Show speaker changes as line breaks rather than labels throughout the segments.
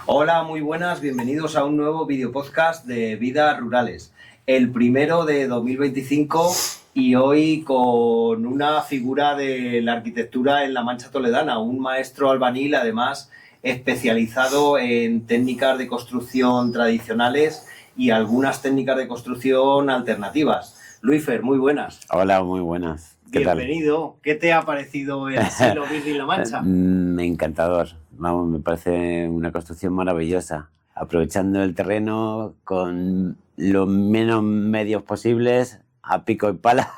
Hola, muy buenas, bienvenidos a un nuevo videopodcast de Vidas Rurales, el primero de 2025 y hoy con una figura de la arquitectura en la Mancha Toledana, un maestro albañil además especializado en técnicas de construcción tradicionales y algunas técnicas de construcción alternativas. Luisfer, muy buenas.
Hola, muy buenas. ¿Qué
Bienvenido.
tal?
¿Qué te ha parecido el Silo Verde y la Mancha?
Encantador. Vamos, me parece una construcción maravillosa. Aprovechando el terreno con los menos medios posibles, a pico y pala,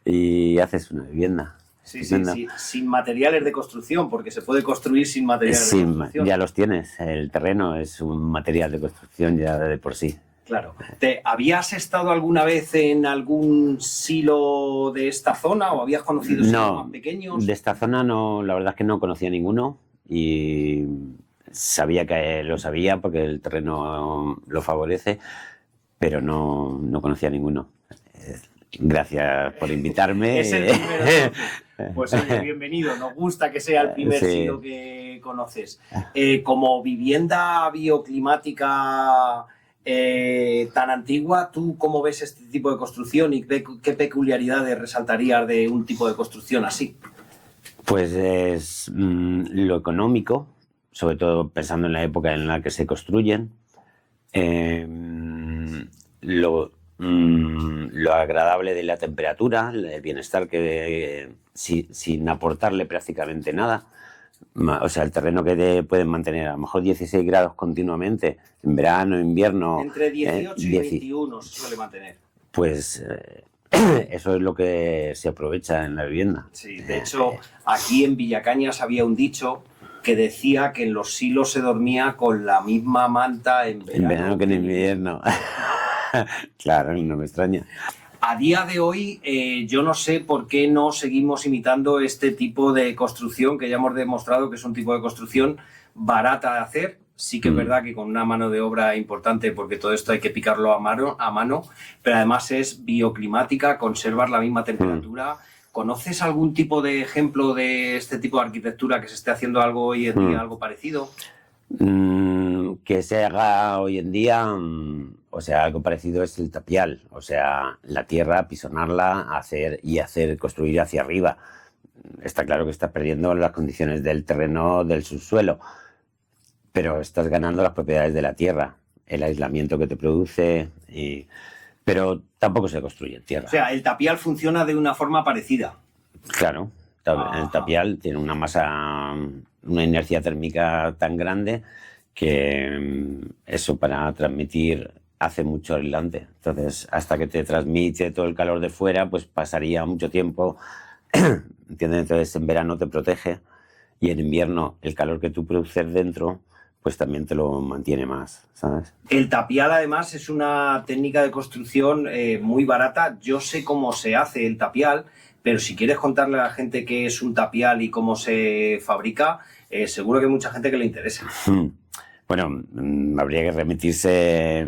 y haces una vivienda.
Sí, sin materiales de construcción, porque se puede construir sin materiales de construcción.
Ya los tienes. El terreno es un material de construcción ya de por sí.
Claro. ¿Habías estado alguna vez en algún silo de esta zona o habías conocido silos más pequeños?
De esta zona no, la verdad es que no conocía ninguno y sabía que lo sabía porque el terreno lo favorece, pero no conocía ninguno. Gracias por invitarme.
Es el primero. Pues oye, bienvenido. Nos gusta que sea el primer silo que conoces. Como vivienda bioclimática tan antigua, ¿tú cómo ves este tipo de construcción y qué peculiaridades resaltarías de un tipo de construcción así?
Pues es lo económico, sobre todo pensando en la época en la que se construyen, lo agradable de la temperatura, el bienestar que sin aportarle prácticamente nada. O sea, el terreno que te pueden mantener a lo mejor 16 grados continuamente, en verano, invierno.
Entre 18 y 21 se suele mantener.
Pues eso es lo que se aprovecha en la vivienda.
Sí, de hecho, aquí en Villacañas había un dicho que decía que en los silos se dormía con la misma manta en verano.
En verano que en invierno. Claro, no me extraña.
A día de hoy, yo no sé por qué no seguimos imitando este tipo de construcción, que ya hemos demostrado que es un tipo de construcción barata de hacer. Sí que es verdad que con una mano de obra importante, porque todo esto hay que picarlo a mano, pero además es bioclimática, conservar la misma temperatura. ¿Conoces algún tipo de ejemplo de este tipo de arquitectura que se esté haciendo algo hoy en día, algo parecido?
Que se haga hoy en día, o sea, algo parecido es el tapial, o sea, la tierra, apisonarla, construir hacia arriba. Está claro que estás perdiendo las condiciones del terreno, del subsuelo, pero estás ganando las propiedades de la tierra, el aislamiento que te produce, pero tampoco se construye en tierra.
O sea, el tapial funciona de una forma parecida.
Claro, el tapial tiene una masa, una inercia térmica tan grande que eso para transmitir hace mucho aislante. Entonces, hasta que te transmite todo el calor de fuera, pues pasaría mucho tiempo, ¿entiendes? Entonces, en verano te protege y en invierno el calor que tú produces dentro, pues también te lo mantiene más, ¿sabes?
El tapial, además, es una técnica de construcción muy barata. Yo sé cómo se hace el tapial, pero si quieres contarle a la gente qué es un tapial y cómo se fabrica, seguro que hay mucha gente que le interesa.
Bueno, habría que remitirse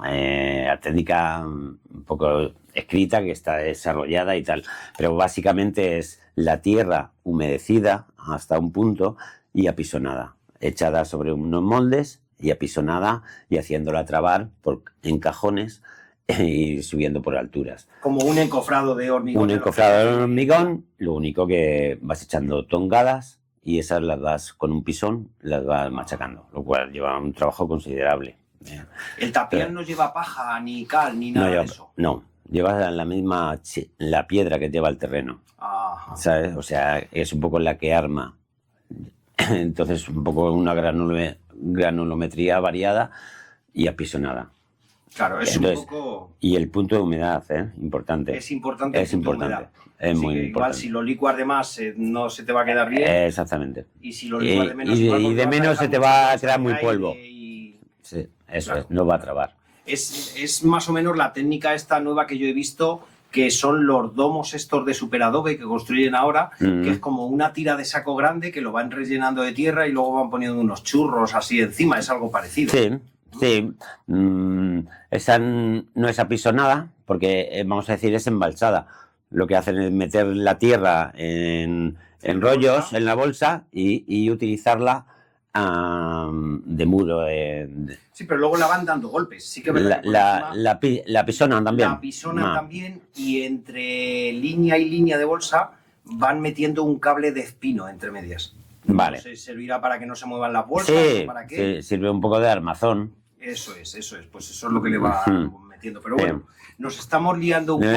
a técnica un poco escrita que está desarrollada y tal, pero básicamente es la tierra humedecida hasta un punto y apisonada, echada sobre unos moldes y apisonada y haciéndola trabar en cajones y subiendo por alturas.
Como un encofrado de hormigón.
Un encofrado de hormigón, lo único que vas echando tongadas y esas las vas con un pisón, las vas machacando, lo cual lleva un trabajo considerable.
¿El tapial no lleva paja, ni cal, ni nada de eso?
No, lleva la piedra que lleva el terreno.
Ajá.
¿Sabes? O sea, es un poco la que arma. Entonces, un poco una granulometría variada y apisonada.
Claro, es un poco...
Y el punto de humedad, importante.
Es importante.
Es importante. Es muy importante.
Igual si lo licuas de más no se te va a quedar bien.
Exactamente.
Y si lo licuas de menos...
Y de menos se te va a quedar muy polvo. Sí, eso claro. No va a trabar.
Es más o menos la técnica esta nueva que yo he visto, que son los domos estos de superadobe que construyen ahora, que es como una tira de saco grande que lo van rellenando de tierra y luego van poniendo unos churros así encima. Es algo parecido.
Sí. Sí, esa no es apisonada porque, vamos a decir, es embalsada. Lo que hacen es meter la tierra en rollos, en la bolsa y utilizarla de muro.
Sí, pero luego la van dando golpes. Sí que es verdad que
la pisonan también.
La pisonan también, y entre línea y línea de bolsa van metiendo un cable de espino entre medias.
Vale.
No sé, servirá para que no se muevan las bolsas,
sí,
o para qué.
Sí, sirve un poco de armazón.
Eso es. Pues eso es lo que le va metiendo. Pero bueno, nos estamos liando un poco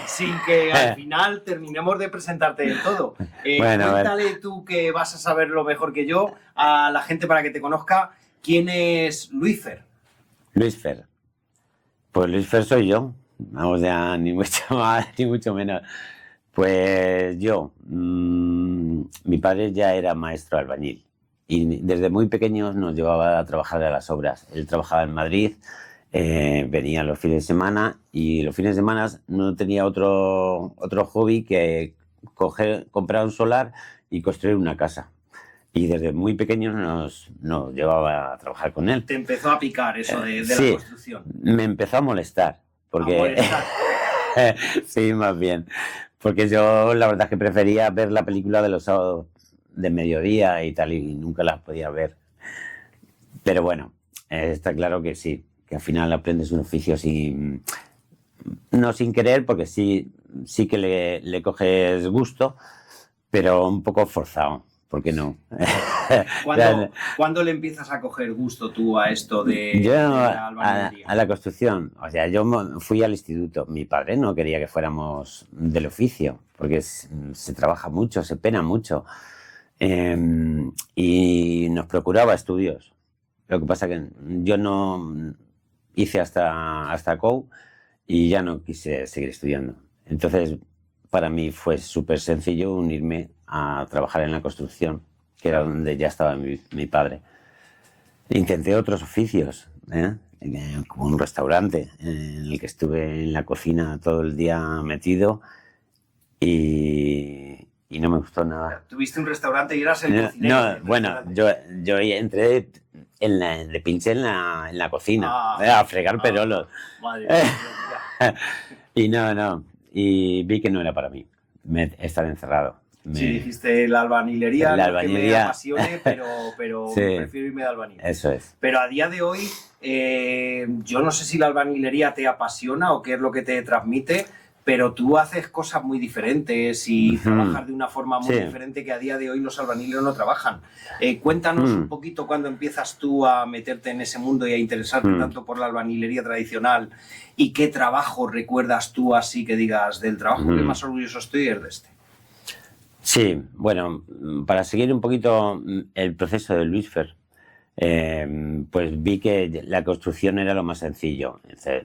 sin que al final terminemos de presentarte del todo. Cuéntale tú, que vas a saberlo mejor que yo, a la gente para que te conozca, ¿quién es Luis Fer?
Luis Fer. Pues Luis Fer soy yo. Vamos, ya ni mucho más ni mucho menos. Pues yo, mi padre ya era maestro albañil y desde muy pequeños nos llevaba a trabajar a las obras. Él trabajaba en Madrid, venía los fines de semana, y los fines de semana no tenía otro hobby que comprar un solar y construir una casa. Y desde muy pequeños nos llevaba a trabajar con él.
Te empezó a picar eso de la construcción.
Me empezó a molestar. Porque... sí, más bien. Porque yo la verdad es que prefería ver la película de los sábados de mediodía y tal, y nunca las podía ver. Pero bueno, está claro que sí, que al final aprendes un oficio no sin querer, porque sí que le coges gusto, pero un poco forzado. ¿Por qué no?
¿Cuándo le empiezas a coger gusto tú a esto de la albañilería?
A la construcción. O sea, yo fui al instituto. Mi padre no quería que fuéramos del oficio, porque se trabaja mucho, se pena mucho. Y nos procuraba estudios. Lo que pasa que yo no hice hasta COU y ya no quise seguir estudiando. Entonces, para mí fue súper sencillo unirme a trabajar en la construcción, que era donde ya estaba mi padre. Intenté otros oficios, como un restaurante, en el que estuve en la cocina todo el día metido y no me gustó nada.
¿Tuviste un restaurante y eras el cocinero?
No, bueno, yo entré, le pinché en la cocina, a fregar perolos. Madre mía. Y vi que no era para mí estar encerrado.
Sí, dijiste la albañilería, que me apasione, pero sí, prefiero irme de albañil.
Eso es.
Pero a día de hoy, yo no sé si la albañilería te apasiona o qué es lo que te transmite, pero tú haces cosas muy diferentes y trabajas de una forma muy diferente que a día de hoy los albañiles no trabajan. Cuéntanos un poquito cuándo empiezas tú a meterte en ese mundo y a interesarte tanto por la albañilería tradicional, y qué trabajo recuerdas tú así que digas, del trabajo que más orgulloso estoy es de este.
Sí, bueno, para seguir un poquito el proceso de Luis Fer, pues vi que la construcción era lo más sencillo.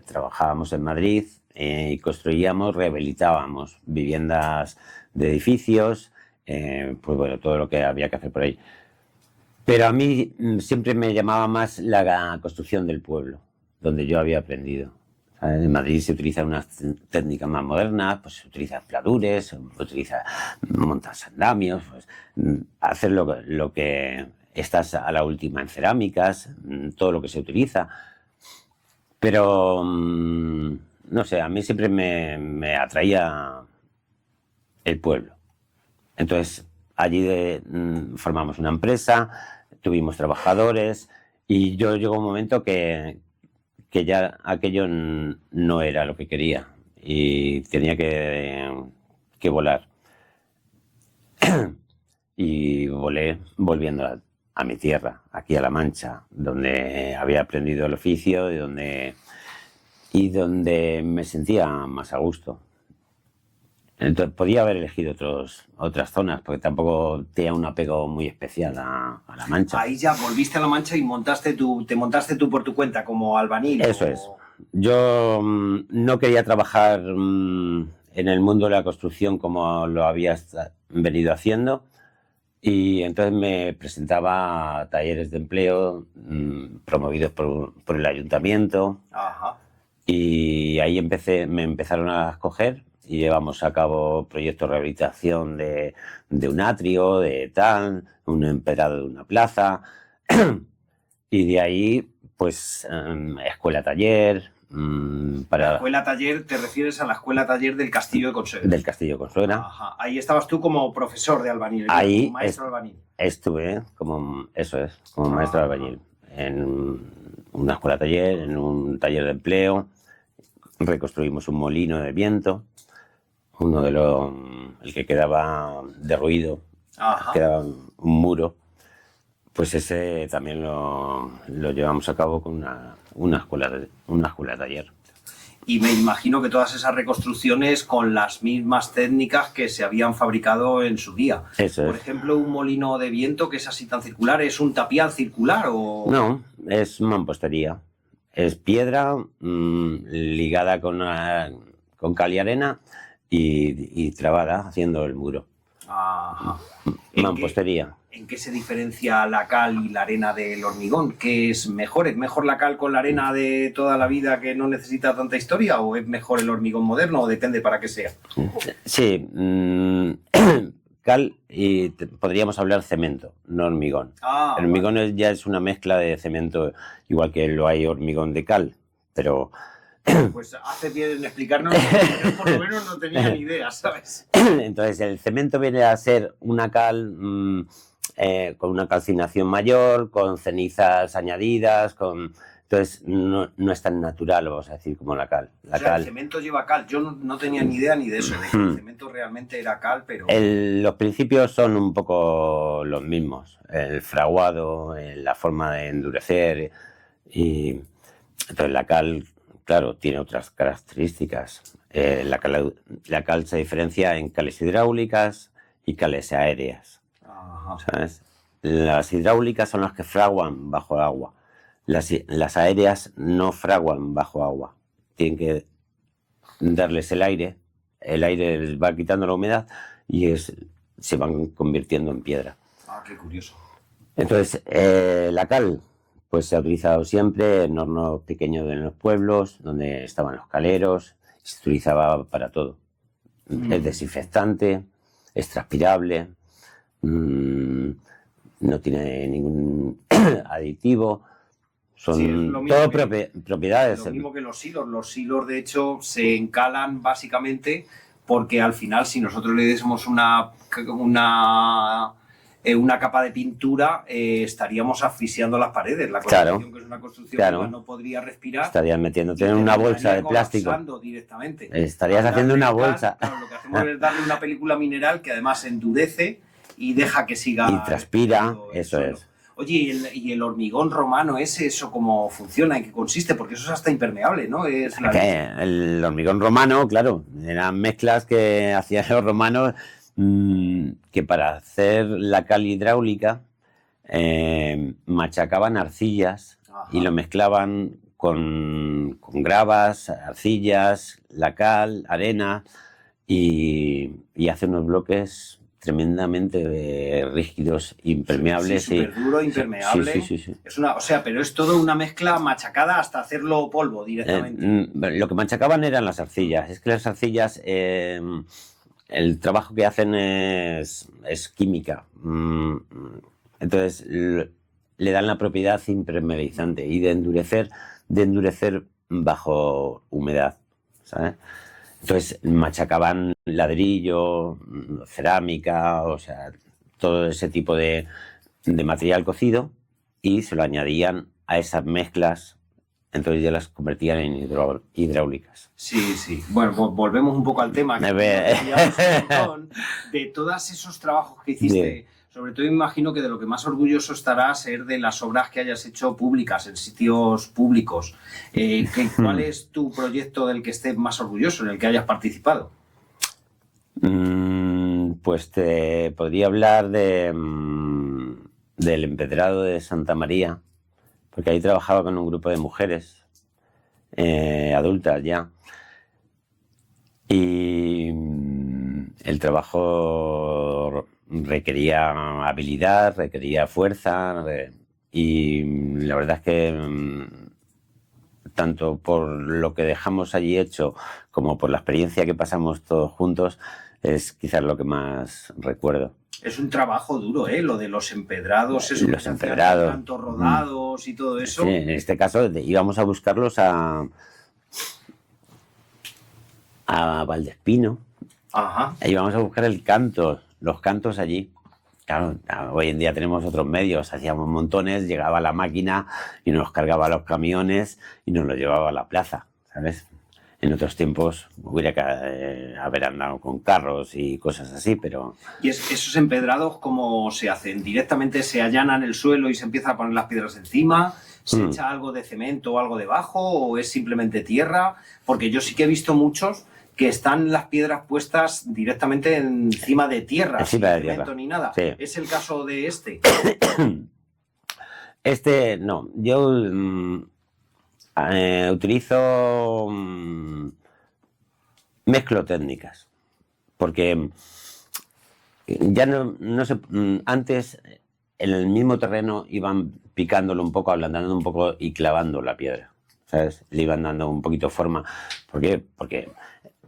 Trabajábamos en Madrid y construíamos, rehabilitábamos viviendas de edificios, pues bueno, todo lo que había que hacer por ahí. Pero a mí siempre me llamaba más la construcción del pueblo, donde yo había aprendido. En Madrid se utilizan unas técnicas más modernas, pues se utilizan pladures, montas andamios, pues, hacer lo que estás a la última en cerámicas, todo lo que se utiliza. Pero, no sé, a mí siempre me atraía el pueblo. Entonces, allí formamos una empresa, tuvimos trabajadores, y yo llegó un momento que ya aquello no era lo que quería y tenía que volar. Y volé volviendo a mi tierra, aquí a La Mancha, donde había aprendido el oficio y donde me sentía más a gusto. Entonces podía haber elegido otras zonas, porque tampoco tenía un apego muy especial a La Mancha.
Ahí ya volviste a La Mancha y te montaste tú por tu cuenta como albañil.
Eso es. Yo no quería trabajar en el mundo de la construcción como lo había venido haciendo, y entonces me presentaba a talleres de empleo promovidos por el ayuntamiento. Ajá. Y ahí me empezaron a escoger. Y llevamos a cabo proyectos de rehabilitación de un atrio, un empedrado de una plaza. Y de ahí, pues, escuela-taller, para...
La escuela taller, ¿te refieres a la escuela taller del Castillo de Consuegra?
Del Castillo de Consuegra.
Ajá. Ahí estabas tú como profesor de albañil,
Ahí
como maestro albañil.
Estuve como, eso es, como maestro de albañil. En una escuela taller, en un taller de empleo. Reconstruimos un molino de viento. Uno de los... el que quedaba derruido.
Ajá.
Quedaba un muro. Pues ese también lo llevamos a cabo con una escuela taller.
Y me imagino que todas esas reconstrucciones con las mismas técnicas que se habían fabricado en su día.
Eso
Por
es.
ejemplo, un molino de viento que es así tan circular, ¿es un tapial circular o...?
No, es mampostería. Es piedra ligada con cal y arena y trabada haciendo el muro.
Ajá.
Mampostería.
¿En qué se diferencia la cal y la arena del hormigón? ¿Qué es mejor? ¿Es mejor la cal con la arena de toda la vida que no necesita tanta historia o es mejor el hormigón moderno o depende para qué sea?
Sí, cal y podríamos hablar cemento, no hormigón. El hormigón ya es una mezcla de cemento, igual que lo hay hormigón de cal, pero...
Pues hace bien en explicarnos, yo por lo menos no tenía ni idea, ¿sabes?
Entonces el cemento viene a ser una cal con una calcinación mayor, con cenizas añadidas, entonces no es tan natural, vamos a decir, como la cal.
El cemento lleva cal, yo no tenía ni idea ni de eso, de que el cemento realmente era cal, pero...
Los principios son un poco los mismos, el fraguado, la forma de endurecer, y entonces la cal, claro, tiene otras características. La cal se diferencia en cales hidráulicas y cales aéreas. ¿Sabes? Las hidráulicas son las que fraguan bajo agua. Las aéreas no fraguan bajo agua. Tienen que darles el aire les va quitando la humedad y se van convirtiendo en piedra.
Qué curioso.
Entonces, la cal pues se ha utilizado siempre en hornos pequeños en los pueblos, donde estaban los caleros, se utilizaba para todo. Es desinfectante, es transpirable, no tiene ningún aditivo, son todo propiedades.
Lo mismo que los silos. Los silos, de hecho, se encalan básicamente porque al final, si nosotros le diésemos una capa de pintura, estaríamos asfixiando las paredes. La construcción, que es una construcción, no podría respirar.
Estarías metiéndote en una bolsa de plástico.
Directamente.
Estarías haciendo una bolsa.
Claro, lo que hacemos es darle una película mineral que además endurece y deja que siga.
Y transpira, eso es.
Oye, ¿y el hormigón romano eso cómo funciona? ¿En qué consiste? Porque eso es hasta impermeable, ¿no?
El hormigón romano, claro, eran mezclas que hacían los romanos que para hacer la cal hidráulica machacaban arcillas. Ajá. Y lo mezclaban con gravas, arcillas, la cal, arena y hace unos bloques tremendamente rígidos, impermeables.
Sí, súper duro, impermeable.
Sí.
Pero es todo una mezcla machacada hasta hacerlo polvo directamente.
Lo que machacaban eran las arcillas. Es que las arcillas, el trabajo que hacen es química. Entonces le dan la propiedad impermeabilizante y de endurecer bajo humedad, ¿sabes? Entonces machacaban ladrillo, cerámica, o sea, todo ese tipo de material cocido y se lo añadían a esas mezclas, entonces ya las convertían en hidráulicas.
Sí. Bueno, pues volvemos un poco al tema. De todos esos trabajos que hiciste, sobre todo imagino que de lo que más orgulloso estarás ser de las obras que hayas hecho públicas, en sitios públicos. ¿Cuál es tu proyecto del que estés más orgulloso, en el que hayas participado?
Pues te podría hablar del empedrado de Santa María, porque ahí trabajaba con un grupo de mujeres adultas ya. Y el trabajo requería habilidad, requería fuerza y la verdad es que tanto por lo que dejamos allí hecho como por la experiencia que pasamos todos juntos es quizás lo que más recuerdo.
Es un trabajo duro, lo de los empedrados,
los empedrados,
tantos rodados y todo eso.
Sí, en este caso íbamos a buscarlos a a Valdespino.
Ajá.
Y íbamos a buscar los cantos allí. Claro, hoy en día tenemos otros medios, hacíamos montones, llegaba la máquina y nos cargaba los camiones y nos los llevaba a la plaza, ¿sabes? En otros tiempos hubiera que haber andado con carros y cosas así, pero...
¿Y esos empedrados cómo se hacen? ¿Directamente se allanan el suelo y se empieza a poner las piedras encima? ¿Se echa algo de cemento o algo debajo? ¿O es simplemente tierra? Porque yo sí que he visto muchos que están las piedras puestas directamente encima de tierra,
encima
sin
de
cemento
tierra.
ni nada.
Sí.
¿Es el caso de este?
No, yo utilizo mezclo técnicas, porque ya no sé, antes en el mismo terreno iban picándolo un poco, ablandándolo un poco y clavando la piedra, ¿sabes? Le iban dando un poquito forma. ¿Por qué? Porque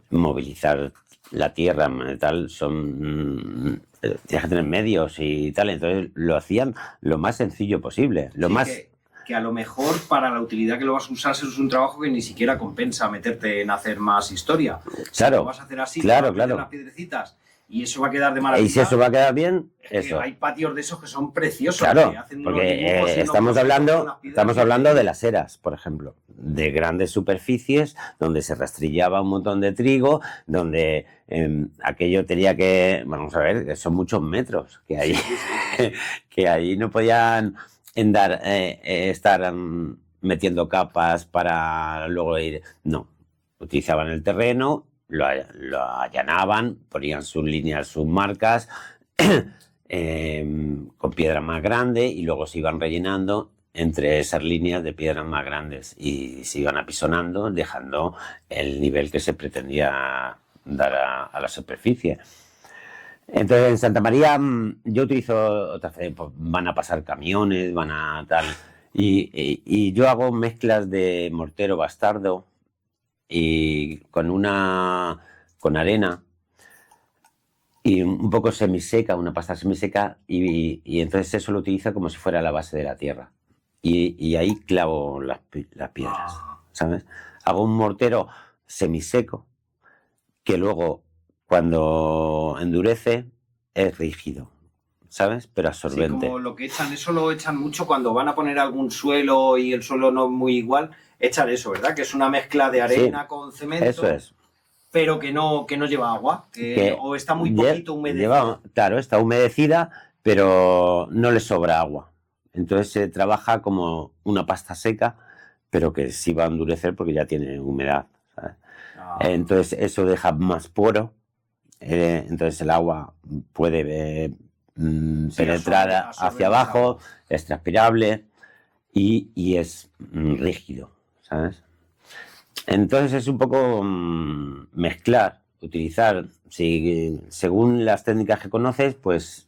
movilizar la tierra tal tienes que tener medios y tal, entonces lo hacían lo más sencillo posible, lo más...
Que a lo mejor para la utilidad que lo vas a usar es un trabajo que ni siquiera compensa meterte en hacer más historia.
Claro,
si lo vas a hacer así,
claro.
las piedrecitas y eso va a quedar de maravilla.
Y si eso va a quedar bien, eso.
Hay patios de esos que son preciosos.
Claro,
que hacen
porque estamos hablando de las eras, por ejemplo, de grandes superficies donde se rastrillaba un montón de trigo, donde aquello tenía que, vamos a ver, son muchos metros que ahí, que ahí no podían estar metiendo capas para luego ir. No, utilizaban el terreno, lo allanaban, ponían sus líneas, sus marcas, con piedra más grande y luego se iban rellenando entre esas líneas de piedras más grandes y se iban apisonando, dejando el nivel que se pretendía dar a la superficie. Entonces en Santa María yo utilizo, pues, van a pasar camiones, van a tal, y yo hago mezclas de mortero bastardo y con arena y un poco semiseca, una pasta semiseca, y entonces eso lo utilizo como si fuera la base de la tierra. Y ahí clavo las piedras, ¿sabes? Hago un mortero semiseco que luego, cuando endurece, es rígido, ¿sabes? Pero absorbente.
Sí, como lo que echan, eso lo echan mucho cuando van a poner algún suelo y el suelo no es muy igual, echan eso, ¿verdad? Que es una mezcla de arena con cemento.
Eso es.
Pero que no lleva agua, o está muy poquito humedecida.
Claro, está humedecida, pero no le sobra agua. Entonces se trabaja como una pasta seca, pero que sí va a endurecer porque ya tiene humedad, ¿sabes? Entonces eso deja más poro, entonces el agua puede penetrar hacia abajo, es transpirable y es rígido, ¿sabes? Entonces es un poco mezclar, utilizar, según las técnicas que conoces, pues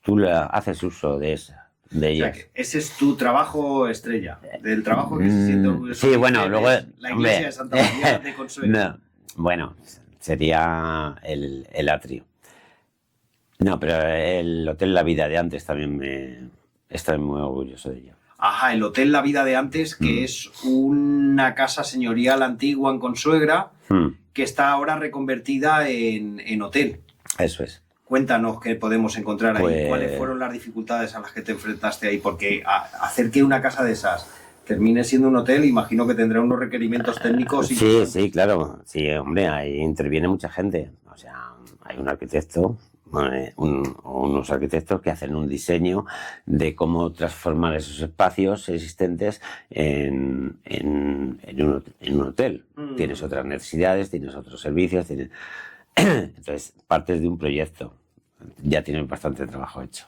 tú haces uso de ellas.
O sea, que ese es tu trabajo estrella, del trabajo que se siente orgulloso.
Sí, bueno, luego...
La iglesia de Santa María de Consuelo.
No, bueno, sería el atrio. No, pero el Hotel La Vida de antes también estoy muy orgulloso de ello.
Ajá, el Hotel La Vida de antes, que es una casa señorial antigua en Consuegra, que está ahora reconvertida en hotel.
Eso es.
Cuéntanos qué podemos encontrar ahí,
Pues...
cuáles fueron las dificultades a las que te enfrentaste ahí, porque hacer que una casa de esas termine siendo un hotel, imagino que tendrá unos requerimientos técnicos.
Sí, claro. Sí, hombre, ahí interviene mucha gente. O sea, hay un arquitecto... unos arquitectos que hacen un diseño de cómo transformar esos espacios existentes en un hotel. Tienes otras necesidades, tienes otros servicios, entonces partes de un proyecto. Ya tienes bastante trabajo hecho.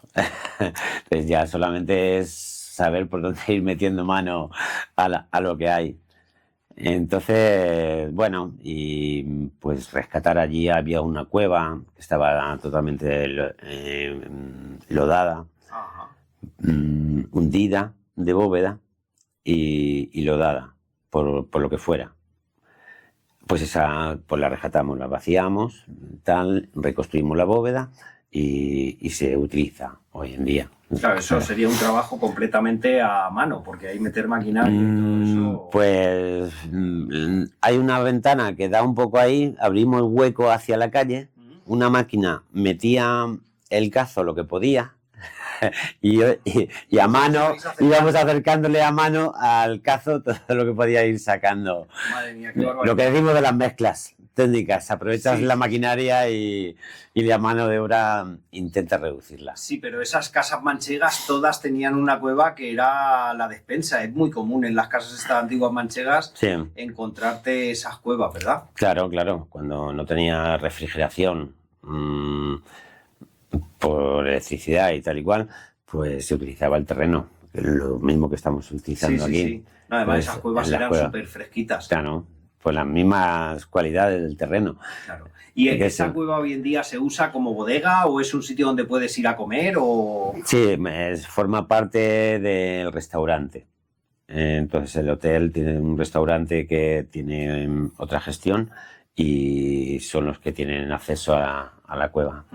Entonces ya solamente es saber por dónde ir metiendo mano a lo que hay. Entonces, bueno, y pues rescatar allí había una cueva que estaba totalmente lodada, hundida de bóveda y lodada por lo que fuera. Pues esa pues la rescatamos, la vaciamos, tal, reconstruimos la bóveda y se utiliza hoy en día.
Claro, eso sería un trabajo completamente a mano, porque ahí meter maquinaria y todo eso...
Pues hay una ventana que da un poco ahí, abrimos el hueco hacia la calle, una máquina metía el cazo lo que podía y a mano íbamos acercándole a mano al cazo todo lo que podía ir sacando.
Madre mía, qué barbaridad.
Lo que decimos de las mezclas técnicas, aprovechas la maquinaria y la mano de obra intenta reducirla.
Sí, pero esas casas manchegas todas tenían una cueva que era la despensa. Es muy común en las casas estas antiguas manchegas encontrarte esas cuevas, ¿verdad?
Claro, cuando no tenía refrigeración por electricidad y tal y cual, pues se utilizaba el terreno, lo mismo que estamos utilizando aquí.
Sí. No, además
pues,
esas cuevas eran súper fresquitas.
Claro, pues las mismas cualidades del terreno.
Claro. ¿Y esa cueva hoy en día se usa como bodega o es un sitio donde puedes ir a comer? O...
Sí, forma parte del restaurante. Entonces el hotel tiene un restaurante que tiene otra gestión y son los que tienen acceso a la cueva.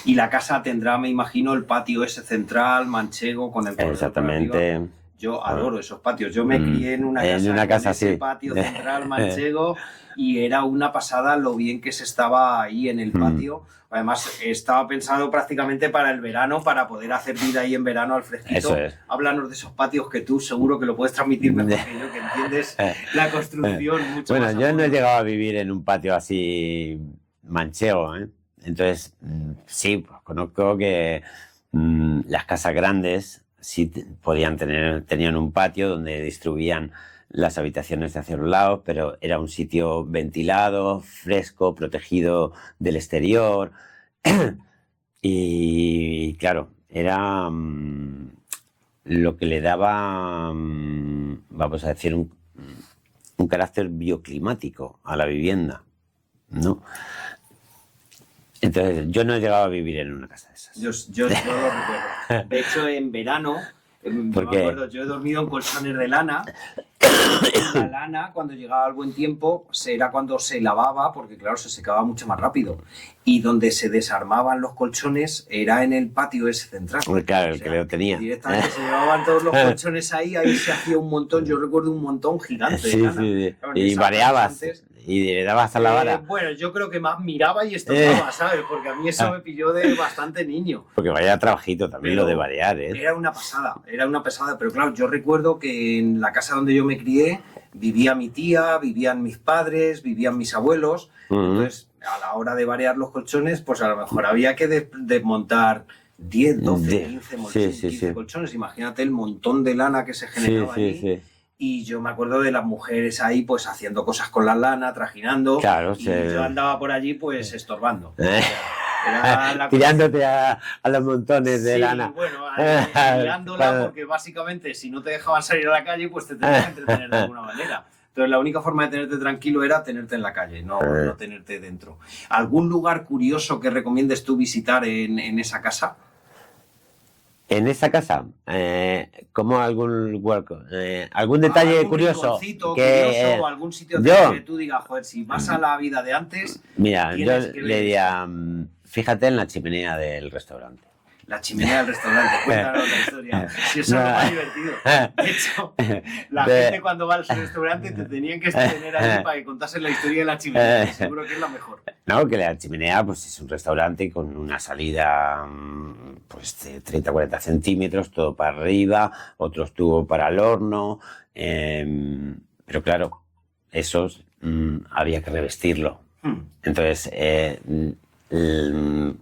Y la casa tendrá, me imagino, el patio ese central, manchego, con el corredor.
Exactamente.
Yo adoro esos patios. Yo me crié en una casa con ese patio central manchego y era una pasada lo bien que se estaba ahí en el patio. Además, estaba pensado prácticamente para el verano, para poder hacer vida ahí en verano al fresquito.
Eso es.
Háblanos de esos patios que tú seguro que lo puedes transmitir mejor que yo, que entiendes la construcción mucho más.
Bueno, yo no he llegado a vivir en un patio así manchego, ¿eh? Entonces, sí, pues conozco que las casas grandes sí tenían un patio donde distribuían las habitaciones de hacia los lados, pero era un sitio ventilado, fresco, protegido del exterior. Y claro, era lo que le daba, vamos a decir, un carácter bioclimático a la vivienda, ¿no? Entonces, yo no he llegado a vivir en una casa de esas.
Yo lo recuerdo. De hecho, en verano, me acuerdo, yo he dormido en colchones de lana. La lana, cuando llegaba el buen tiempo, era cuando se lavaba, porque claro, se secaba mucho más rápido. Y donde se desarmaban los colchones era en el patio ese central.
Claro, el que lo tenía.
Directamente se llevaban todos los colchones ahí se hacía un montón, yo recuerdo un montón gigante de lana.
Sí. Claro, y variabas. Y le dabas a la vara.
Bueno, yo creo que más miraba y estocaba, ¿sabes? Porque a mí eso me pilló de bastante niño.
Porque vaya trabajito también pero lo de variar, ¿eh?
Era una pasada. Pero claro, yo recuerdo que en la casa donde yo me crié vivía mi tía, vivían mis padres, vivían mis abuelos. Entonces, a la hora de variar los colchones, pues a lo mejor había que desmontar 10, 12, 15 colchones. Imagínate el montón de lana que se generaba allí. Y yo me acuerdo de las mujeres ahí pues haciendo cosas con la lana, trajinando.
Claro,
y yo andaba por allí pues estorbando.
Tirándote a los montones de lana.
Bueno, tirándola porque básicamente si no te dejaban salir a la calle pues te tenías que entretener de alguna manera. Entonces la única forma de tenerte tranquilo era tenerte en la calle, no tenerte dentro. ¿Algún lugar curioso que recomiendes tú visitar en esa casa?
En esa casa, como algún detalle curioso.
O algún sitio que tú digas, joder, si vas a la vida de antes.
Mira, yo le diría, fíjate en la chimenea del restaurante.
La chimenea del restaurante, cuéntanos la historia. Si eso es lo más divertido. De hecho, la gente cuando va al restaurante te tenían que tener ahí para que contasen la historia de la chimenea. Seguro que es la mejor.
No, que la chimenea pues es un restaurante con una salida pues de 30-40 centímetros, todo para arriba, otros tubo para el horno. Pero claro, esos había que revestirlo. Entonces,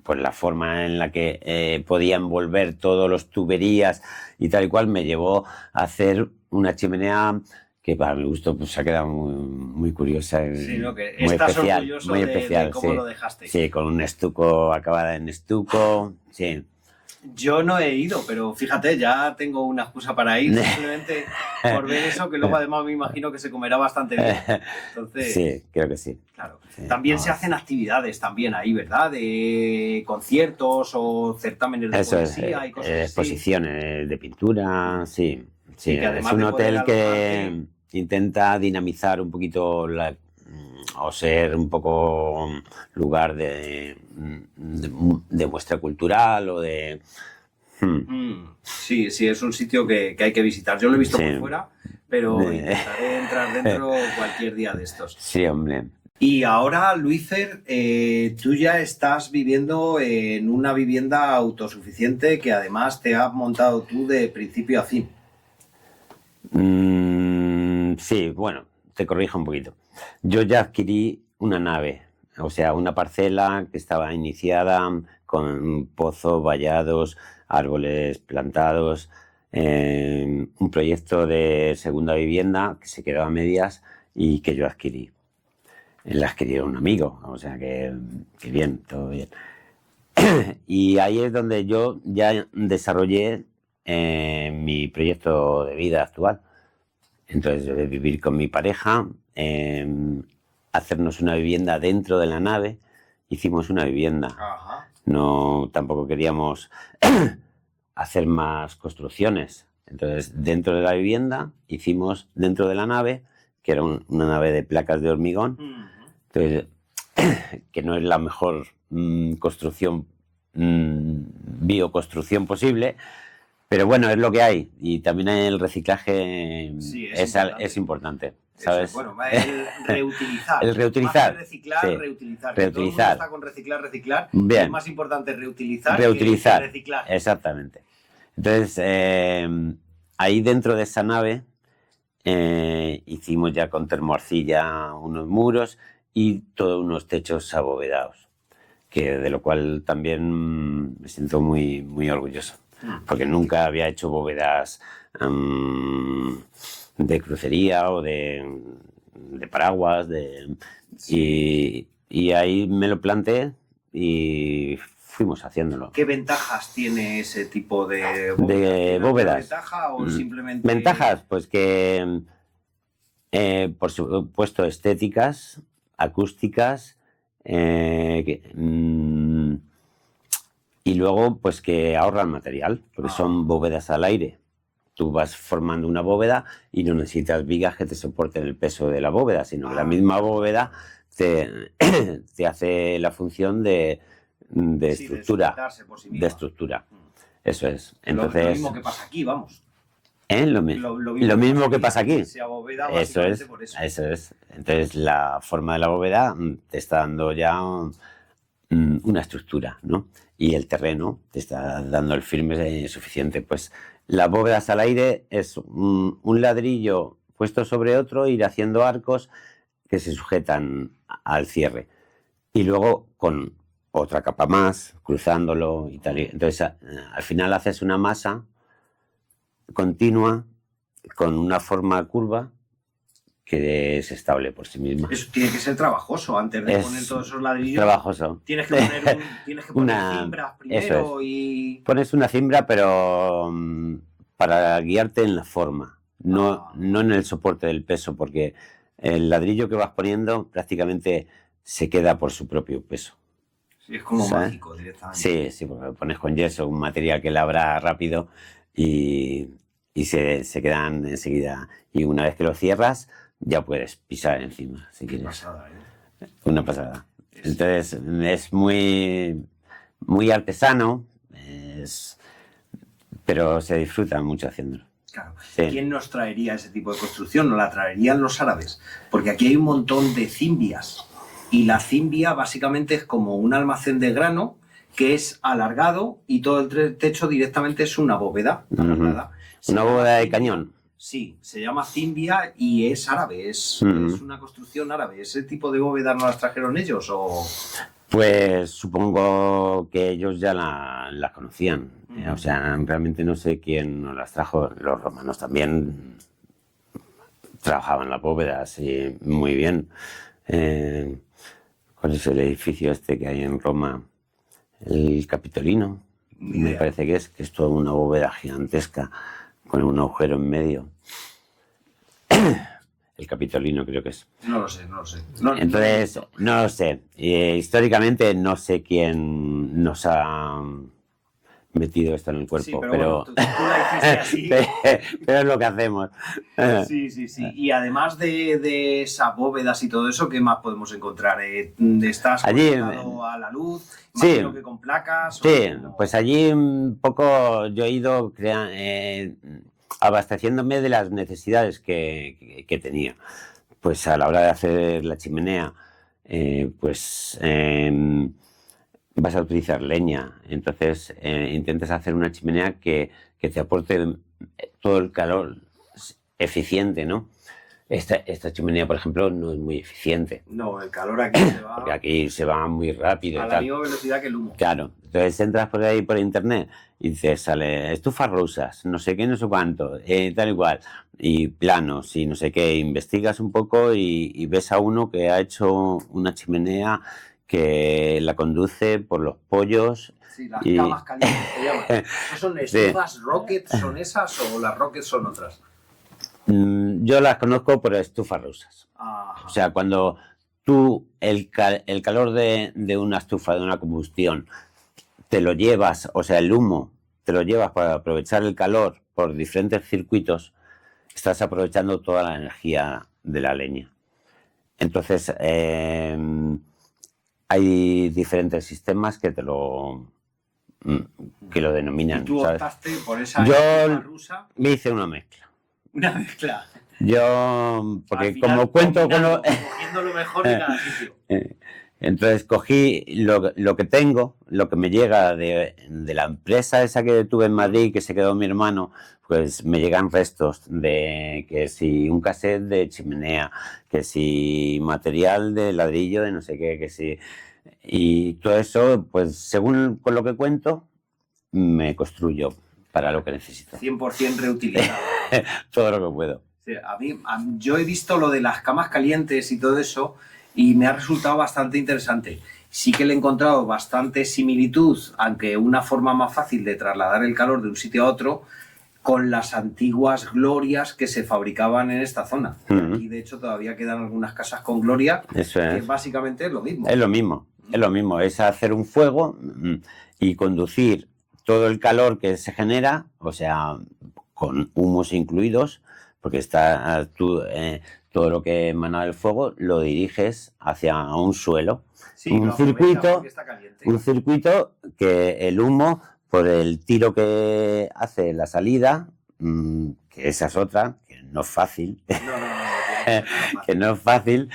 pues la forma en la que podía envolver todos los tuberías y tal y cual me llevó a hacer una chimenea que para mi gusto pues ha quedado muy curiosa, muy especial,
de cómo lo dejaste.
Sí, con un estuco, acabada en estuco, sí.
Yo no he ido, pero fíjate, ya tengo una excusa para ir, simplemente por ver eso, que luego además me imagino que se comerá bastante bien. Entonces,
sí, creo que sí.
Claro. Sí, también se hacen actividades también ahí, ¿verdad? De conciertos o certámenes de poesía y cosas así.
Exposiciones de pintura, sí. Sí, es un hotel que intenta dinamizar un poquito o ser un poco lugar de muestra cultural o de
Sí, es un sitio que hay que visitar. Yo lo he visto
Sí.
por fuera, pero intentaré entrar dentro cualquier día de estos.
Sí, hombre.
Y ahora, Luífer, tú ya estás viviendo en una vivienda autosuficiente que además te has montado tú de principio a fin.
Sí, bueno, te corrijo un poquito. Yo ya adquirí una nave, o sea, una parcela que estaba iniciada con pozos, vallados, árboles plantados, un proyecto de segunda vivienda que se quedó a medias y que yo adquirí. La adquirió un amigo, o sea que bien, todo bien. Y ahí es donde yo ya desarrollé mi proyecto de vida actual. Entonces, vivir con mi pareja, hacernos una vivienda dentro de la nave, hicimos una vivienda.
Ajá.
No, tampoco queríamos hacer más construcciones. Entonces, dentro de la vivienda, hicimos dentro de la nave, que era una nave de placas de hormigón, entonces, que no es la mejor construcción, bioconstrucción posible, pero bueno, es lo que hay. Y también el reciclaje
Sí,
es importante, ¿sabes?
Bueno, el reutilizar.
El reutilizar.
Más que reciclar,
Sí.
reutilizar.
Reutilizar.
Todo el mundo está con reciclar.
Bien.
Es más importante reutilizar
Reutilizar.
que reciclar.
Exactamente. Entonces, ahí dentro de esa nave hicimos ya con termoarcilla unos muros y todos unos techos abovedados, que de lo cual también me siento muy, muy orgulloso, porque nunca había hecho bóvedas de crucería o de paraguas, y ahí me lo planteé y fuimos haciéndolo.
¿Qué ventajas tiene ese tipo de
bóvedas?
¿Ventaja o simplemente...?
Ventajas, pues que, por supuesto, estéticas, acústicas, y luego, pues que ahorran material, porque son bóvedas al aire. Tú vas formando una bóveda y no necesitas vigas que te soporten el peso de la bóveda, sino que la misma bóveda te hace la función de estructura. De estructura. Eso es. Entonces,
lo mismo que pasa aquí, vamos.
Lo mismo que pasa aquí.
Eso es.
Eso es. Entonces, la forma de la bóveda te está dando ya una estructura, ¿no? Y el terreno te está dando el firme suficiente. Pues las bóvedas al aire es un ladrillo puesto sobre otro, ir haciendo arcos que se sujetan al cierre. Y luego con otra capa más, cruzándolo y tal. Entonces, al final haces una masa continua con una forma curva que es estable por sí misma.
Eso tiene que ser trabajoso antes de poner todos esos ladrillos.
Trabajoso.
Tienes que poner cimbras primero y...
Pones una cimbra, pero para guiarte en la forma, no en el soporte del peso, porque el ladrillo que vas poniendo prácticamente se queda por su propio peso.
Sí, es como mágico directamente.
Sí, porque pones con yeso un material que labra rápido y se quedan enseguida. Y una vez que lo cierras, ya puedes pisar encima, si quieres.
Pasada,
Una pasada. Entonces, es muy, muy artesano, pero se disfruta mucho haciéndolo.
Claro. Sí. ¿Quién nos traería ese tipo de construcción? Nos la traerían los árabes, porque aquí hay un montón de cimbias. Y la cimbia básicamente es como un almacén de grano que es alargado y todo el techo directamente es una bóveda.
Una bóveda de cañón.
Sí, se llama cimbia y es árabe, es una construcción árabe. ¿Ese tipo de bóvedas no las trajeron ellos o...?
Pues supongo que ellos ya las conocían. O sea, realmente no sé quién nos las trajo. Los romanos también trabajaban las bóvedas y muy bien. ¿Cuál es el edificio este que hay en Roma? El Capitolino. Me parece que es toda una bóveda gigantesca con un agujero en medio. El Capitolino creo que es.
No lo sé.
Entonces, no lo sé. Históricamente no sé quién nos ha metido esto en el cuerpo,
Sí, pero bueno, tú la hiciste así.
pero es lo que hacemos.
Sí, sí, sí. Y además de esas bóvedas y todo eso, ¿qué más podemos encontrar? ¿Estás
Allí,
conectado a la luz?
sí,
Imagino que con placas.
sí,
O...
pues allí un poco yo he ido abasteciéndome de las necesidades que tenía. Pues a la hora de hacer la chimenea, vas a utilizar leña, entonces intentas hacer una chimenea que te aporte todo el calor eficiente, ¿no? Esta chimenea, por ejemplo, no es muy eficiente.
No, el calor aquí se va...
Porque aquí se va muy rápido.
A la misma velocidad que el humo.
Claro, entonces entras por ahí por internet y dices, sale estufas rusas, no sé qué, no sé cuánto, tal y cual, y planos y no sé qué, investigas un poco y ves a uno que ha hecho una chimenea que la conduce por los pollos.
Sí, las camas calientes se llaman. ¿Son estufas Rocket? ¿Son esas o las Rocket son otras?
Yo las conozco por estufas rusas.
Ajá.
O sea, cuando tú el calor de una estufa, de una combustión, te lo llevas, o sea, el humo, te lo llevas para aprovechar el calor por diferentes circuitos, estás aprovechando toda la energía de la leña. Entonces, hay diferentes sistemas que lo denominan.
¿Y tú optaste por esa
Yo
estufa rusa?
me hice una mezcla.
Una mezcla.
Yo, porque
final,
como cuento con
cogiendo lo mejor de cada sitio.
Entonces cogí lo que tengo, lo que me llega de la empresa esa que tuve en Madrid, que se quedó mi hermano, pues me llegan restos de que si un cassette de chimenea, que si material de ladrillo de no sé qué, que si... Y todo eso, pues según con lo que cuento, me construyo para lo que necesito.
100% reutilizado.
Todo lo que puedo.
Sí, yo he visto lo de las camas calientes y todo eso y me ha resultado bastante interesante. Sí que le he encontrado bastante similitud, aunque una forma más fácil de trasladar el calor de un sitio a otro, con las antiguas glorias que se fabricaban en esta zona. Aquí, de hecho, todavía quedan algunas casas con gloria,
Eso es.
que básicamente es lo mismo.
Es lo mismo, es lo mismo. Es hacer un fuego y conducir todo el calor que se genera, o sea, con humos incluidos, porque está todo lo que emana del fuego lo diriges hacia un suelo.
Sí,
un circuito que el humo, por el tiro que hace la salida, que esa es otra, que no es fácil, que no es fácil,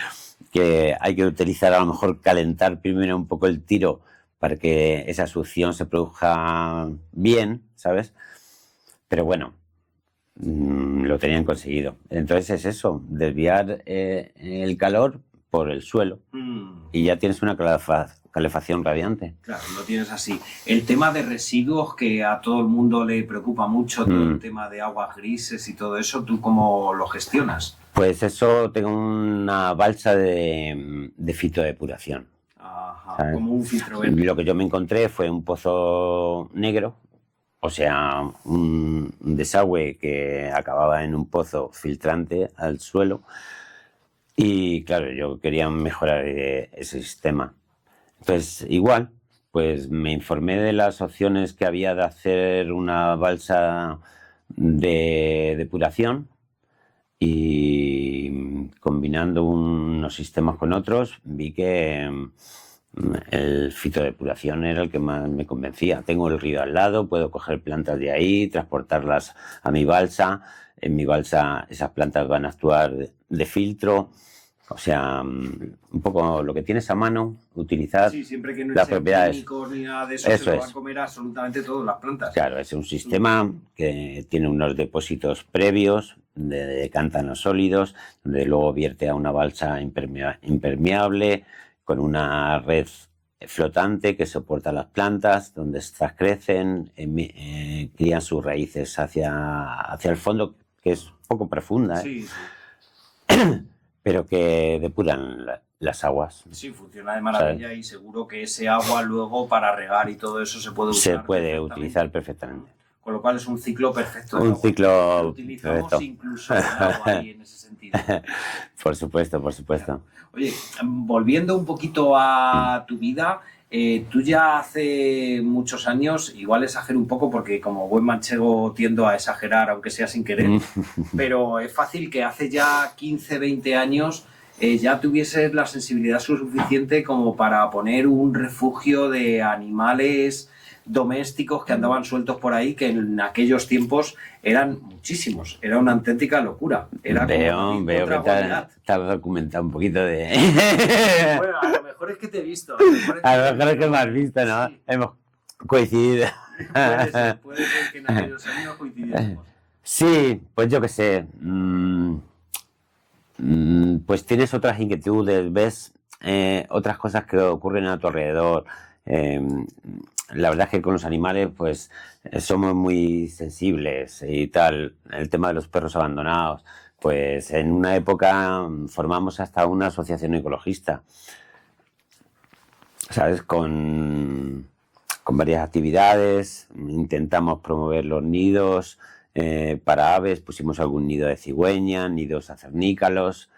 que hay que utilizar, a lo mejor calentar primero un poco el tiro para que esa succión se produzca bien, ¿sabes? Pero bueno, lo tenían conseguido. Entonces es eso, desviar el calor por el suelo y ya tienes una calefacción radiante.
Claro, lo tienes así. El tema de residuos, que a todo el mundo le preocupa mucho, todo el tema de aguas grises y todo eso, ¿tú cómo lo gestionas?
Pues eso, tengo una balsa de fitodepuración.
Ajá,
¿sabes?
como un filtro verde.
Lo que yo me encontré fue un pozo negro, o sea, un desagüe que acababa en un pozo filtrante al suelo. Y claro, yo quería mejorar ese sistema. Entonces, igual, pues me informé de las opciones que había de hacer una balsa de depuración y combinando unos sistemas con otros vi que el fitodepuración era el que más me convencía. Tengo el río al lado, puedo coger plantas de ahí, transportarlas a mi balsa. En mi balsa esas plantas van a actuar de filtro. O sea, un poco lo que tienes a mano, utilizar
siempre que no
las propiedades.
Químicos ni nada de eso, se lo van a comer absolutamente todas las plantas.
Claro, es un sistema que tiene unos depósitos previos de cántanos sólidos, donde luego vierte a una balsa impermeable, con una red flotante que soporta las plantas, donde estas crecen, crían sus raíces hacia el fondo, que es poco profunda,
Sí.
pero que depuran las aguas.
Sí, funciona de maravilla, ¿sabes? Y seguro que ese agua luego para regar y todo eso se puede usar.
Se puede utilizar perfectamente.
Con lo cual es un ciclo perfecto.
Un ciclo
lo utilizamos perfecto. Incluso el agua ahí en ese sentido.
Por supuesto, por supuesto.
Oye, volviendo un poquito a tu vida, Tú ya hace muchos años, igual exagero un poco porque como buen manchego tiendo a exagerar, aunque sea sin querer, pero es fácil que hace ya 15, 20 años ya tuvieses la sensibilidad suficiente como para poner un refugio de animales domésticos que andaban sueltos por ahí, que en aquellos tiempos eran muchísimos, era una auténtica locura. Era
veo que te has documentado un poquito de...
Bueno, a lo mejor es que te he visto.
A lo mejor es que me has visto, ¿no? Sí. Hemos coincidido.
Puede ser que en aquellos años coincidiéramos.
Sí, pues yo qué sé. Pues tienes otras inquietudes, ves otras cosas que ocurren a tu alrededor. La verdad es que con los animales pues somos muy sensibles y tal. El tema de los perros abandonados, pues en una época formamos hasta una asociación ecologista, ¿sabes? Con varias actividades, intentamos promover los nidos para aves, pusimos algún nido de cigüeña, nidos acernícalos,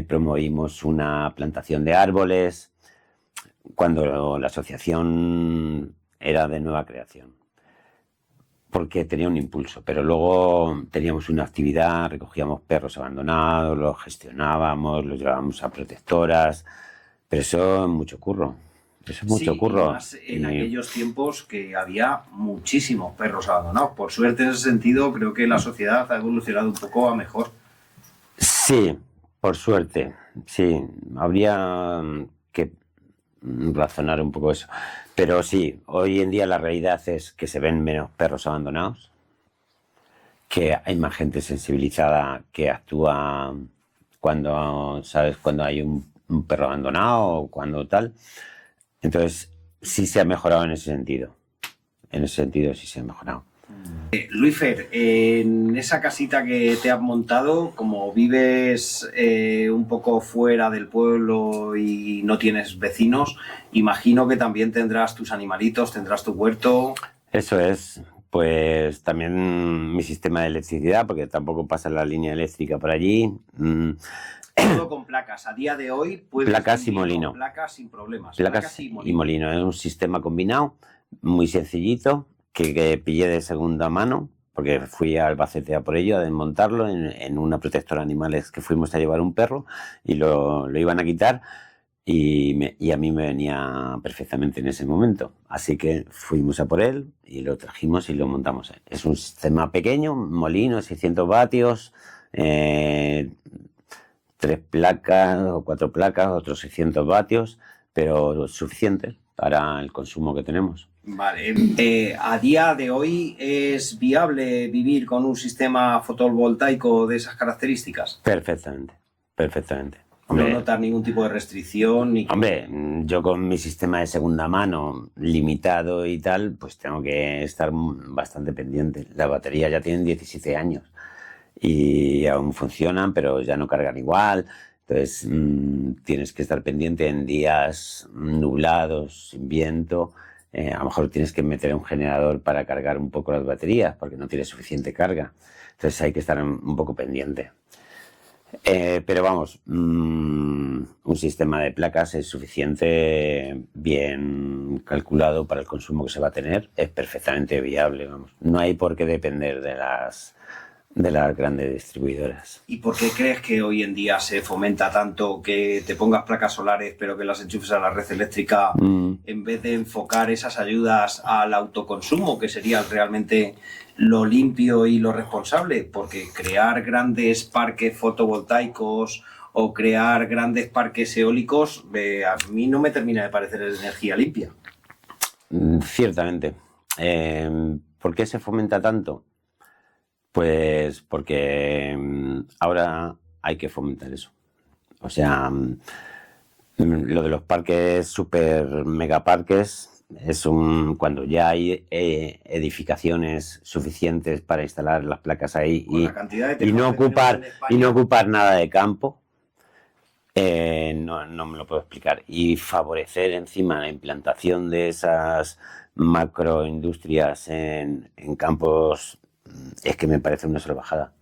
promovimos una plantación de árboles, cuando la asociación era de nueva creación, porque tenía un impulso, pero luego teníamos una actividad, recogíamos perros abandonados, los gestionábamos, los llevábamos a protectoras, pero eso es mucho curro. Eso es mucho curro.
Y más en aquellos tiempos que había muchísimos perros abandonados. Por suerte, en ese sentido, creo que la sociedad ha evolucionado un poco a mejor.
Sí, por suerte, sí. Habría que razonar un poco eso. Pero sí, hoy en día la realidad es que se ven menos perros abandonados, que hay más gente sensibilizada que actúa cuando, ¿sabes? Cuando hay un perro abandonado o cuando tal. Entonces, sí se ha mejorado en ese sentido. En ese sentido sí se ha mejorado.
Luisfer, en esa casita que te has montado, como vives un poco fuera del pueblo y no tienes vecinos, imagino que también tendrás tus animalitos, tendrás tu huerto.
Eso es. Pues también mi sistema de electricidad, porque tampoco pasa la línea eléctrica por allí.
Todo con placas. A día de hoy puedes
placas y molino.
Con placas sin problemas.
Placas y molino. Es un sistema combinado, muy sencillito, que pillé de segunda mano, porque fui a Albacete a por ello, a desmontarlo en una protectora de animales que fuimos a llevar un perro y lo iban a quitar y a mí me venía perfectamente en ese momento. Así que fuimos a por él y lo trajimos y lo montamos. Es un sistema pequeño, molino, 600 vatios, 3 placas o 4 placas, otros 600 vatios, pero suficiente para el consumo que tenemos.
Vale. A día de hoy, ¿es viable vivir con un sistema fotovoltaico de esas características?
Perfectamente, perfectamente. Hombre,
no notar ningún tipo de restricción.
Hombre, yo con mi sistema de segunda mano limitado y tal, pues tengo que estar bastante pendiente. Las baterías ya tienen 17 años y aún funcionan, pero ya no cargan igual. Entonces tienes que estar pendiente en días nublados, sin viento. A lo mejor tienes que meter un generador para cargar un poco las baterías porque no tienes suficiente carga. Entonces hay que estar un poco pendiente. Pero vamos, un sistema de placas es suficiente, bien calculado para el consumo que se va a tener, es perfectamente viable, vamos. No hay por qué depender de las grandes distribuidoras.
¿Y por qué crees que hoy en día se fomenta tanto que te pongas placas solares pero que las enchufes a la red eléctrica en vez de enfocar esas ayudas al autoconsumo, que sería realmente lo limpio y lo responsable? Porque crear grandes parques fotovoltaicos o crear grandes parques eólicos a mí no me termina de parecer energía limpia.
Ciertamente. ¿Por qué se fomenta tanto? Pues porque ahora hay que fomentar eso. O sea, lo de los parques, super megaparques, es cuando ya hay edificaciones suficientes para instalar las placas ahí y no ocupar nada de campo, no me lo puedo explicar. Y favorecer encima la implantación de esas macroindustrias en campos, es que me parece una salvajada.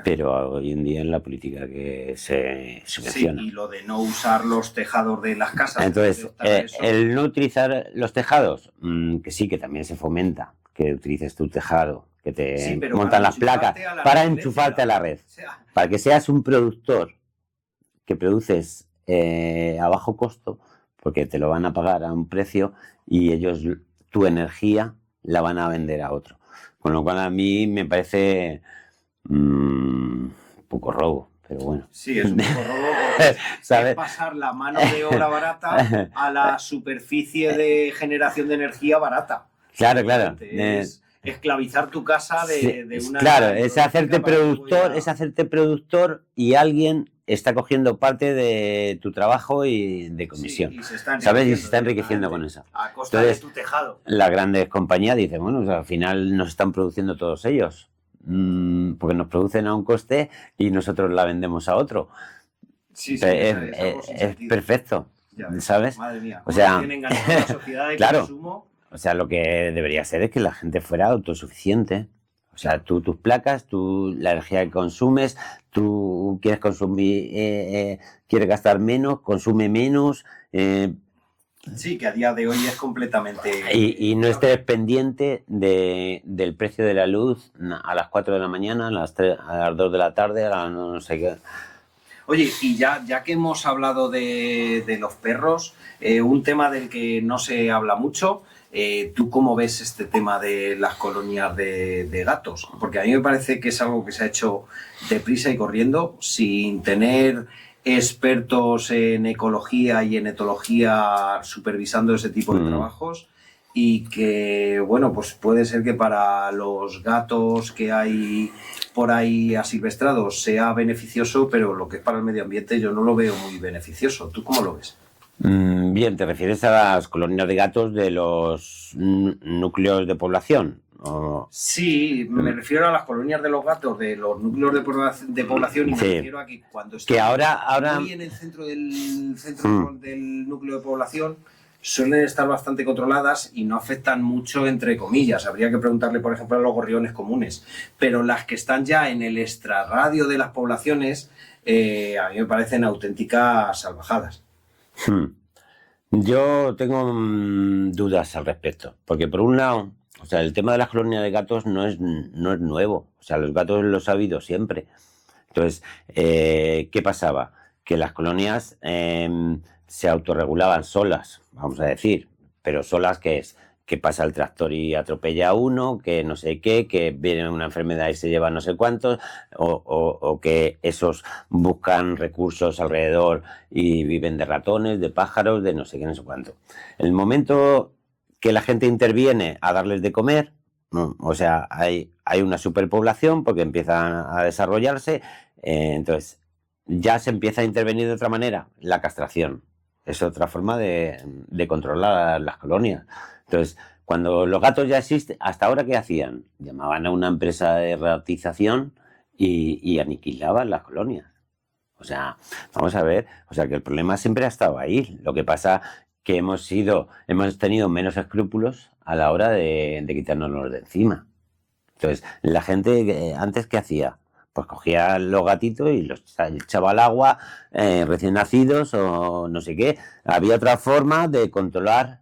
pero hoy en día en la política que se subvenciona.
Sí, y lo de no usar los tejados de las casas.
Entonces, el no utilizar los tejados, que sí, que también se fomenta que utilices tu tejado, que te montan las placas para enchufarte a la red. O sea, para que seas un productor que produces a bajo costo, porque te lo van a pagar a un precio y ellos tu energía la van a vender a otro. Con lo cual a mí me parece un poco robo, pero bueno.
Sí, es un poco robo porque ¿sabes? Es pasar la mano de obra barata a la superficie de generación de energía barata.
Claro, claro.
Es esclavizar tu casa de una...
Claro, es hacerte productor y alguien está cogiendo parte de tu trabajo y de comisión. Sí, y se está enriqueciendo con eso.
A costa de tu tejado.
Las grandes compañías dicen, bueno, o sea, al final nos están produciendo todos ellos. Porque nos producen a un coste y nosotros la vendemos a otro. Sí, es perfecto, ya, ¿sabes?
Madre mía,
o sea,
tienen ganado la sociedad de
claro,
consumo.
O sea, lo que debería ser es que la gente fuera autosuficiente. O sea, tú tus placas, la energía que consumes, tú quieres consumir, quieres gastar menos, consume menos.
Sí, que a día de hoy es completamente...
Y no estés pendiente del precio de la luz a las 4 de la mañana, a las 2 de la tarde, a las no sé qué.
Oye, y ya que hemos hablado de los perros, un tema del que no se habla mucho, ¿tú cómo ves este tema de las colonias de gatos? Porque a mí me parece que es algo que se ha hecho deprisa y corriendo, sin tener expertos en ecología y en etología supervisando ese tipo de trabajos, y que, bueno, pues puede ser que para los gatos que hay por ahí asilvestrados sea beneficioso, pero lo que es para el medio ambiente yo no lo veo muy beneficioso. ¿Tú cómo lo ves?
Bien, ¿te refieres a las colonias de gatos de los núcleos de población?
Sí, me refiero a las colonias de los gatos, de los núcleos de población, y me refiero a que cuando están muy en el centro del núcleo de población suelen estar bastante controladas y no afectan mucho, entre comillas. Habría que preguntarle, por ejemplo, a los gorriones comunes. Pero las que están ya en el extrarradio de las poblaciones, a mí me parecen auténticas salvajadas.
Yo tengo dudas al respecto, porque por un lado, o sea, el tema de las colonias de gatos no es nuevo, o sea, los gatos los ha habido siempre. Entonces, ¿qué pasaba? Que las colonias se autorregulaban solas, vamos a decir, pero solas, ¿qué es? Que pasa el tractor y atropella a uno, que no sé qué, que viene una enfermedad y se lleva no sé cuántos, o que esos buscan recursos alrededor y viven de ratones, de pájaros, de no sé qué, no sé cuánto. El momento que la gente interviene a darles de comer, ¿no? O sea, hay una superpoblación porque empiezan a desarrollarse, entonces ya se empieza a intervenir de otra manera, la castración. Es otra forma de controlar las colonias. Entonces, cuando los gatos ya existen, ¿hasta ahora qué hacían? Llamaban a una empresa de ratización y aniquilaban las colonias. O sea, vamos a ver, o sea que el problema siempre ha estado ahí. Lo que pasa que hemos tenido menos escrúpulos a la hora de quitárnoslos de encima. Entonces, la gente antes, ¿qué hacía? Pues cogía los gatitos y los echaba al agua, recién nacidos o no sé qué. Había otra forma de controlar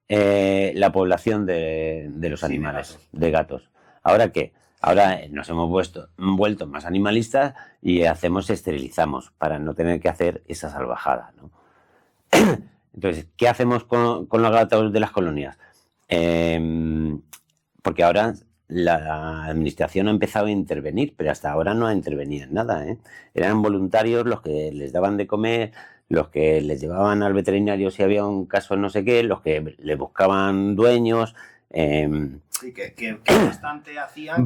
la población de los animales, de gatos. ¿Ahora qué? Ahora nos hemos vuelto más animalistas y esterilizamos para no tener que hacer esa salvajada, ¿no? Entonces, ¿qué hacemos con los gatos de las colonias? Porque ahora la administración ha empezado a intervenir, pero hasta ahora no ha intervenido en nada, ¿eh? Eran voluntarios los que les daban de comer, los que les llevaban al veterinario si había un caso no sé qué, los que le buscaban dueños.
Sí, que bastante hacían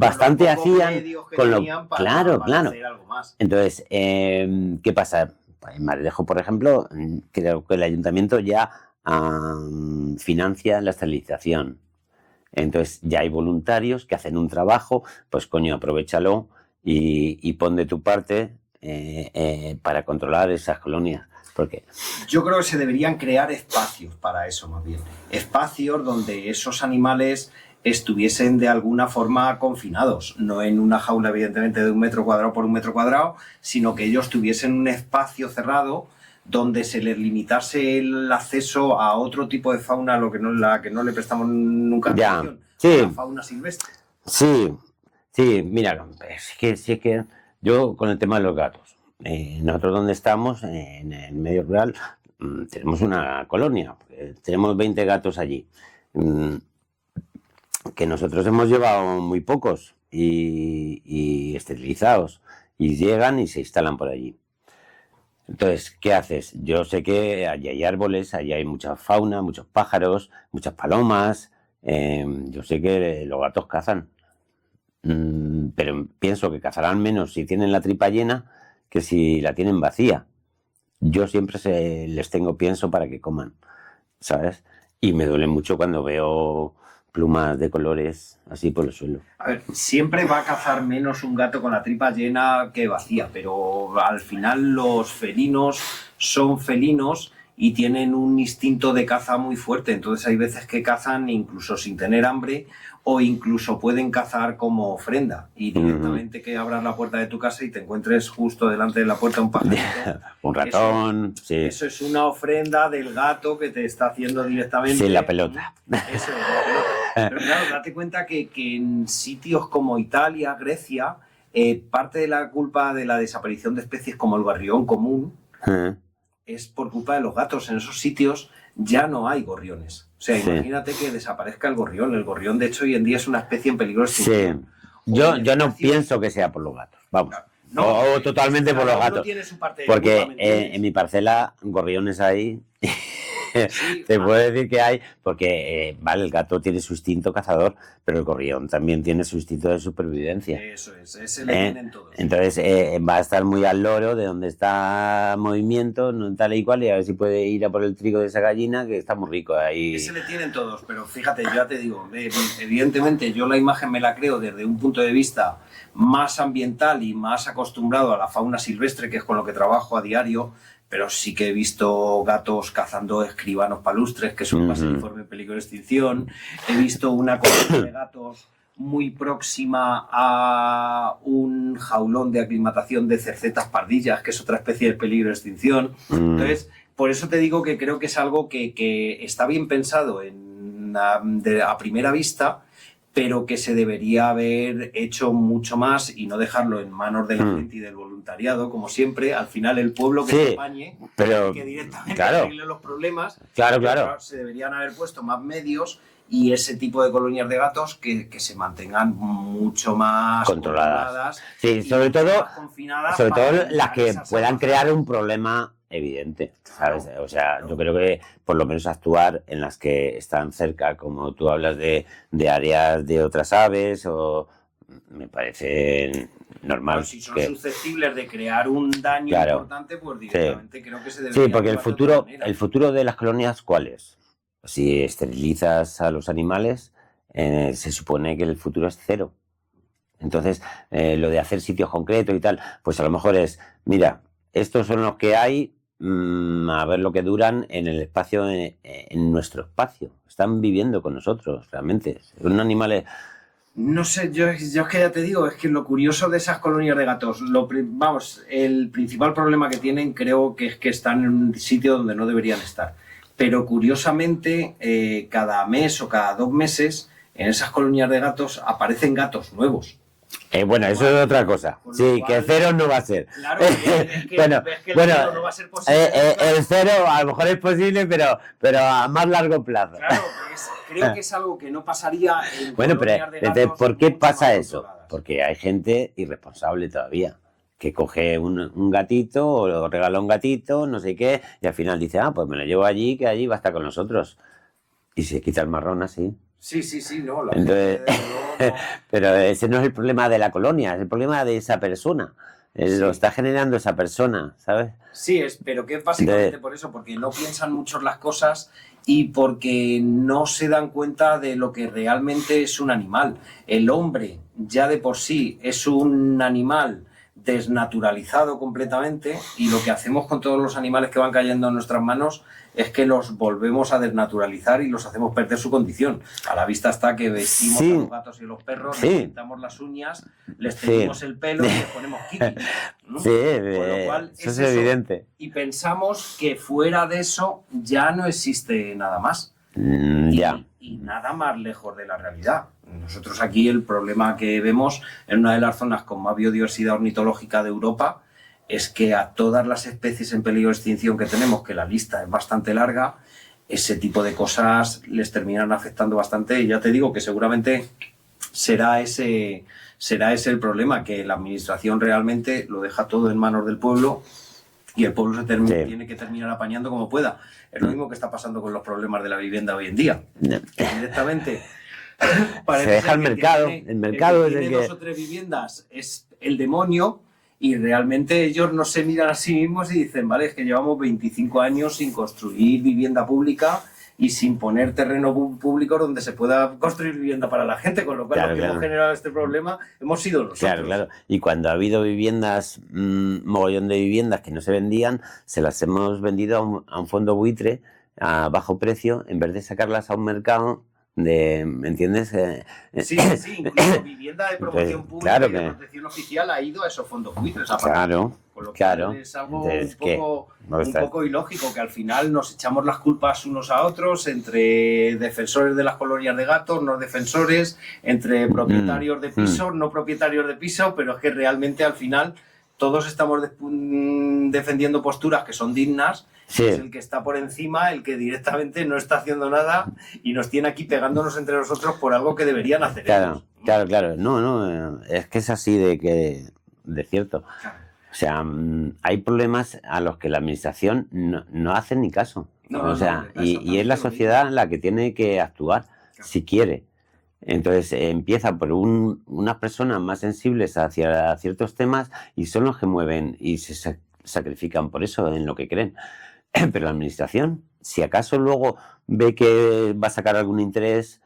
con lo claro.
Hacer algo más.
Entonces, ¿qué pasa? En Maredejo, por ejemplo, creo que el ayuntamiento ya financia la esterilización. Entonces ya hay voluntarios que hacen un trabajo, pues coño, aprovéchalo y pon de tu parte para controlar esas colonias. Porque
yo creo que se deberían crear espacios para eso, más bien. Espacios donde esos animales estuviesen de alguna forma confinados, no en una jaula evidentemente de 1 metro cuadrado por 1 metro cuadrado, sino que ellos tuviesen un espacio cerrado donde se les limitase el acceso a otro tipo de fauna, la que no le prestamos nunca atención, la fauna silvestre.
Sí, mira, es que yo con el tema de los gatos, nosotros donde estamos, en el medio rural, tenemos una colonia, tenemos 20 gatos allí, que nosotros hemos llevado muy pocos y esterilizados, y llegan y se instalan por allí. Entonces, ¿qué haces? Yo sé que allí hay árboles, allí hay mucha fauna, muchos pájaros, muchas palomas. Yo sé que los gatos cazan, pero pienso que cazarán menos si tienen la tripa llena que si la tienen vacía. Yo siempre les tengo pienso para que coman, ¿sabes? Y me duele mucho cuando veo plumas de colores así por el suelo.
A ver, siempre va a cazar menos un gato con la tripa llena que vacía, pero al final los felinos son felinos y tienen un instinto de caza muy fuerte, entonces hay veces que cazan incluso sin tener hambre o incluso pueden cazar como ofrenda y directamente que abras la puerta de tu casa y te encuentres justo delante de la puerta un pajarito.
Un ratón,
eso es una ofrenda del gato que te está haciendo directamente.
Sí, la pelota.
Eso es, la pelota. Pero claro, date cuenta que en sitios como Italia, Grecia, parte de la culpa de la desaparición de especies como el gorrión común es por culpa de los gatos. En esos sitios ya no hay gorriones. O sea, imagínate que desaparezca el gorrión. El gorrión, de hecho, hoy en día es una especie en peligro de extinción.
Yo no pienso que sea por los gatos. Vamos. No, totalmente por los gatos. Porque en mi parcela gorriones hay. Te puedo decir que hay, porque vale, el gato tiene su instinto cazador, pero el gorrión también tiene su instinto de supervivencia.
Eso es, ese le tienen todos.
Entonces va a estar muy al loro de donde está movimiento, no tal y cual, y a ver si puede ir a por el trigo de esa gallina, que está muy rico ahí.
Ese le tienen todos, pero fíjate, yo ya te digo, evidentemente yo la imagen me la creo desde un punto de vista más ambiental y más acostumbrado a la fauna silvestre, que es con lo que trabajo a diario, pero sí que he visto gatos cazando escribanos palustres, que son paseriforme en peligro de extinción. He visto una colonia de gatos muy próxima a un jaulón de aclimatación de cercetas pardillas, que es otra especie de peligro de extinción. Entonces, por eso te digo que creo que es algo que está bien pensado a primera vista, pero que se debería haber hecho mucho más y no dejarlo en manos de la gente y del voluntariado, como siempre. Al final el pueblo que se apañe, que directamente arregle los problemas.
Claro.
Se deberían haber puesto más medios y ese tipo de colonias de gatos que se mantengan mucho más controladas.
Sí, sobre todo las que puedan crear un problema evidente, ¿sabes? O sea, yo creo que por lo menos actuar en las que están cerca, como tú hablas de áreas de otras aves, o me parece normal.
Pero si son susceptibles de crear un daño importante, pues directamente creo que se debería.
Sí, porque el futuro de las colonias, ¿cuál es? Si esterilizas a los animales, se supone que el futuro es cero. Entonces, lo de hacer sitios concretos y tal, pues a lo mejor es, mira, estos son los que hay, a ver lo que duran en el espacio, en nuestro espacio. Están viviendo con nosotros, realmente. Son animales...
No sé, yo es que ya te digo, es que lo curioso de esas colonias de gatos, el principal problema que tienen creo que es que están en un sitio donde no deberían estar. Pero curiosamente, cada mes o cada 2 meses, en esas colonias de gatos aparecen gatos nuevos.
Bueno, eso es otra cosa. Sí, que cero no va a ser.
Claro, es que el cero no va a ser posible.
El cero a lo mejor es posible, pero a más largo plazo.
Claro, creo que es algo que no pasaría en
bueno,
colonias de
pero
gatos.
¿por qué pasa eso? Porque hay gente irresponsable todavía, que coge un gatito o regala un gatito, no sé qué, y al final dice, pues me lo llevo allí, que allí va a estar con nosotros. Y se quita el marrón así.
Sí, no.
Entonces, pero ese no es el problema de la colonia, es el problema de esa persona. Lo está generando esa persona, ¿sabes?
Sí, pero que es básicamente por eso, porque no piensan mucho las cosas y porque no se dan cuenta de lo que realmente es un animal. El hombre ya de por sí es un animal desnaturalizado completamente, y lo que hacemos con todos los animales que van cayendo en nuestras manos es que los volvemos a desnaturalizar y los hacemos perder su condición. A la vista está que vestimos a los gatos y a los perros, les pintamos las uñas, les teñimos el pelo y les ponemos kiki, ¿no?
Sí,
con lo cual
eso es evidente.
Y pensamos que fuera de eso ya no existe nada más. Y nada más lejos de la realidad. Nosotros aquí el problema que vemos en una de las zonas con más biodiversidad ornitológica de Europa es que a todas las especies en peligro de extinción que tenemos, que la lista es bastante larga, ese tipo de cosas les terminan afectando bastante, y ya te digo que seguramente será ese el problema, que la administración realmente lo deja todo en manos del pueblo y el pueblo tiene que terminar apañando como pueda. Es lo mismo que está pasando con los problemas de la vivienda hoy en día. Directamente
se deja el mercado. El mercado es el que
tiene 2 o 3 viviendas es el demonio, y realmente ellos no se miran a sí mismos y dicen, vale, es que llevamos 25 años sin construir vivienda pública y sin poner terreno público donde se pueda construir vivienda para la gente, con lo cual los que hemos generado este problema hemos sido nosotros.
Claro. Y cuando ha habido viviendas, mogollón de viviendas que no se vendían, se las hemos vendido a un fondo buitre a bajo precio, en vez de sacarlas a un mercado ¿me entiendes?
Sí, incluso vivienda de promoción pública y de protección oficial ha ido a esos fondos buitres.
Claro.
Es algo un poco ilógico, que al final nos echamos las culpas unos a otros, entre defensores de las colonias de gatos, no defensores, entre propietarios de pisos, no propietarios de pisos, pero es que realmente al final todos estamos defendiendo posturas que son dignas. Sí. Es el que está por encima, el que directamente no está haciendo nada y nos tiene aquí pegándonos entre nosotros por algo que deberían hacer ellos.
Claro. No, es que es así de cierto. Claro. O sea, hay problemas a los que la administración no hace ni caso. Y es la sociedad la que tiene que actuar, si quiere. Entonces empieza por unas personas más sensibles hacia ciertos temas, y son los que mueven y se sacrifican por eso en lo que creen. Pero la administración, si acaso luego ve que va a sacar algún interés,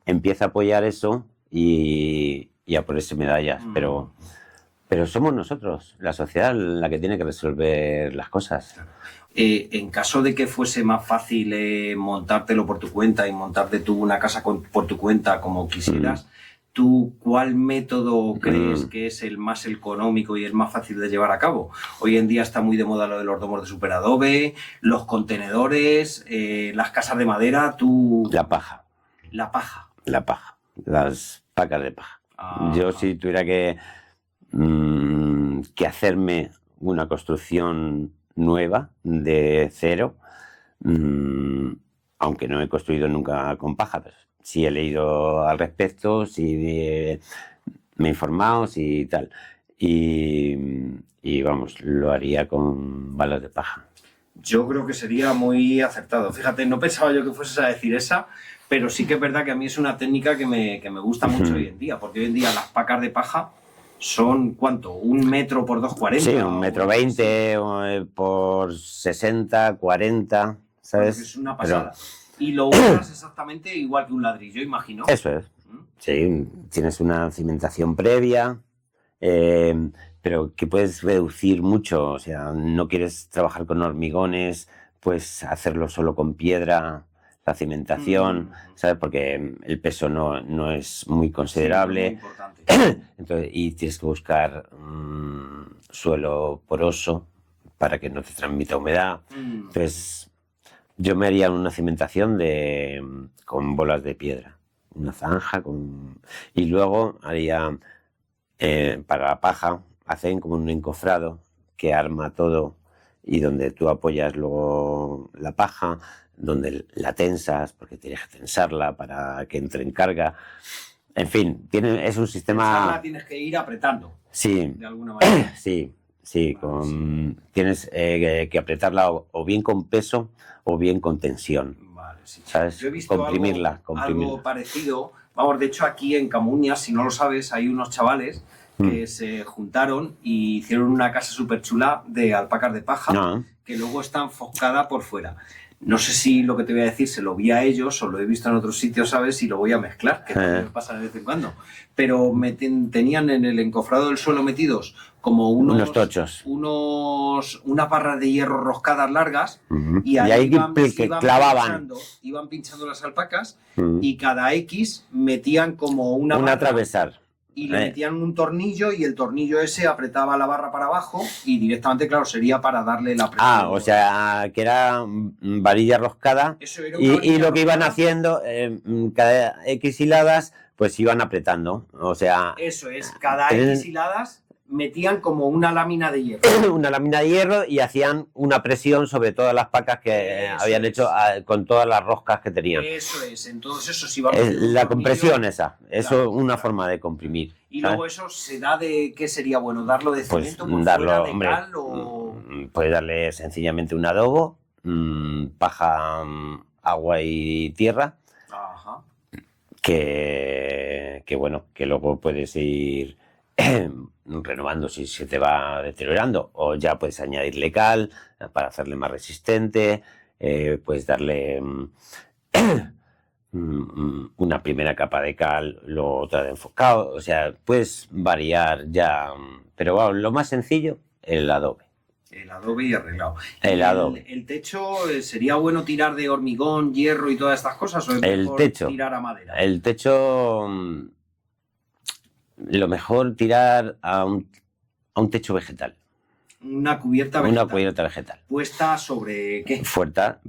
empieza a apoyar eso y a ponerse medallas. Pero somos nosotros, la sociedad, la que tiene que resolver las cosas.
En caso de que fuese más fácil montártelo por tu cuenta y montarte tú una casa por tu cuenta como quisieras, ¿tú cuál método crees que es el más económico y el más fácil de llevar a cabo? Hoy en día está muy de moda lo de los domos de superadobe, los contenedores, las casas de madera.
La paja. Las pacas de paja. Yo, si tuviera que hacerme una construcción nueva de cero, aunque no he construido nunca con paja, pero sí he leído al respecto, sí me he informado, sí tal. Y vamos, lo haría con balas de paja.
Yo creo que sería muy acertado. Fíjate, no pensaba yo que fueses a decir esa, pero sí que es verdad que a mí es una técnica que me gusta mucho hoy en día, porque hoy en día las pacas de paja son, ¿cuánto? 1 metro por 2,40.
Sí, 1,20 m por 60, 40, ¿sabes?
Es una pasada. Y lo usas exactamente igual que un ladrillo, imagino.
Eso es. Sí, tienes una cimentación previa, pero que puedes reducir mucho. O sea, no quieres trabajar con hormigones, pues hacerlo solo con piedra, la cimentación, ¿sabes? Porque el peso no es muy considerable. Sí, muy importante. Entonces, y tienes que buscar suelo poroso para que no te transmita humedad. Entonces, yo me haría una cimentación con bolas de piedra, una zanja y luego haría, para la paja, hacen como un encofrado que arma todo, y donde tú apoyas luego la paja, donde la tensas, porque tienes que tensarla para que entre en carga. En fin, es un sistema...
Tensarla tienes que ir apretando.
Sí.
De alguna manera.
Sí. Tienes que apretarla o bien con peso o bien con tensión.
Vale, sí.
¿Sabes?
Yo he visto algo parecido. Vamos, de hecho, aquí en Camuñas, si no lo sabes, hay unos chavales que se juntaron y hicieron una casa súper chula de alpacas de paja, que luego está enfoscada por fuera. No sé si lo que te voy a decir se lo vi a ellos o lo he visto en otros sitios, ¿sabes? Y lo voy a mezclar, que también me pasa de vez en cuando. Pero tenían en el encofrado del suelo metidos como
unos tochos.
Unas barras de hierro roscadas largas, y
ahí clavaban.
Iban pinchando las alpacas, y cada X metían como una barra,
atravesar.
Y le metían un tornillo, y el tornillo ese apretaba la barra para abajo, y directamente, claro, sería para darle la presión.
O sea, que era varilla roscada.
Eso era
y lo que iban haciendo, cada X hiladas, pues iban apretando. O sea...
Eso es, cada X hiladas metían como una lámina de hierro.
Una lámina de hierro, y hacían una presión sobre todas las pacas que habían hecho con todas las roscas que tenían.
Eso es, entonces eso sí va
la compresión esa, eso es una forma de comprimir.
Y luego eso se da de, ¿qué sería bueno? ¿Darlo de cemento,
pues
darlo, de cal o...?
Puedes darle sencillamente un adobo, paja, agua y tierra.
Ajá.
Que bueno, que luego puedes ir renovando si se te va deteriorando, o ya puedes añadirle cal para hacerle más resistente, puedes darle una primera capa de cal, luego otra de enfocado, o sea, puedes variar ya, pero bueno, lo más sencillo, el adobe.
El adobe y arreglado.
Adobe.
¿El techo sería bueno tirar de hormigón, hierro y todas estas cosas, o es mejor tirar a madera?
El techo... Lo mejor tirar a un techo vegetal.
Una cubierta vegetal.
Una cubierta vegetal.
¿Puesta sobre qué?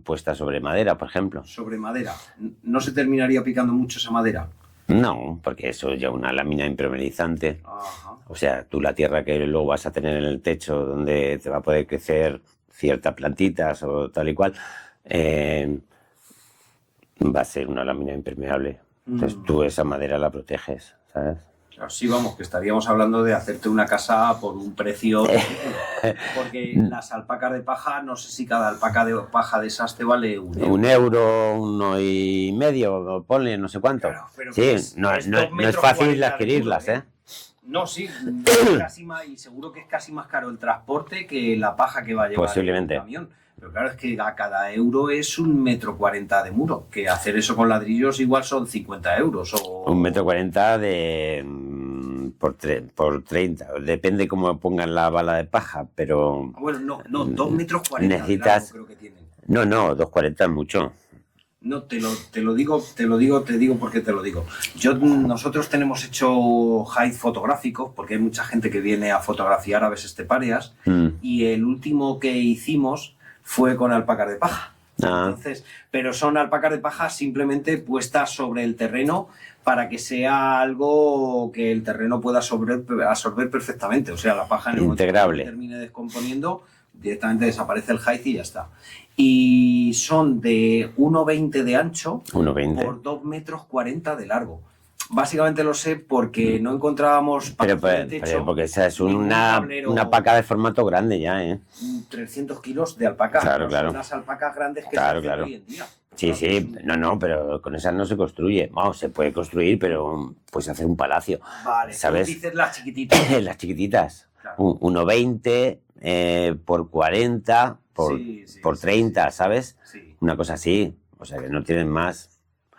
Puesta sobre madera, por ejemplo.
Sobre madera. ¿No se terminaría picando mucho esa madera?
No, porque eso es ya una lámina impermeabilizante.
Ajá.
O sea, tú la tierra que luego vas a tener en el techo, donde te va a poder crecer ciertas plantitas o tal y cual, va a ser una lámina impermeable. Entonces tú esa madera la proteges, ¿sabes?
Sí, vamos, que estaríamos hablando de hacerte una casa por un precio, porque las alpacas de paja, no sé si cada alpaca de paja de esas te vale €1.
€1, €1,50, ponle, no sé cuánto.
Claro, pero
sí, no es fácil adquirirlas, ¿eh?
No, sí, casi más, y seguro que es casi más caro el transporte que la paja que va a llevar
posiblemente
el camión. Pero claro, es que a cada euro es 1,40 m de muro, que hacer eso con ladrillos igual son 50 euros. O...
1,40 m por 30, depende cómo pongan la bala de paja, pero...
Bueno, no, 2,40 m
necesitas...
creo que tienen.
No, 2,40 es mucho.
No, te lo digo porque te lo digo. Nosotros tenemos hecho height fotográficos, porque hay mucha gente que viene a fotografiar a veces tepareas, y el último que hicimos fue con alpacas de paja. Entonces, pero son alpacas de paja simplemente puestas sobre el terreno para que sea algo que el terreno pueda absorber perfectamente. O sea, la paja en el momento que termine descomponiendo, directamente desaparece el height y ya está. Y son de 1,20 de ancho por 2,40 m de largo. Básicamente lo sé porque no encontrábamos
pacas de techo. Pero porque esa es una paca de formato grande ya, ¿eh?
300 kilos de alpaca.
Claro.
Son las alpacas grandes que se hacen hoy en día.
Sí, no, pero con esas no se construye. Vamos, se puede construir, pero puedes hacer un palacio.
Vale,
¿sabes?
Dices las chiquititas.
Las chiquititas.
Claro.
1,20 por 40 por 30, ¿sabes?
Sí.
Una cosa así. O sea, que no tienen más.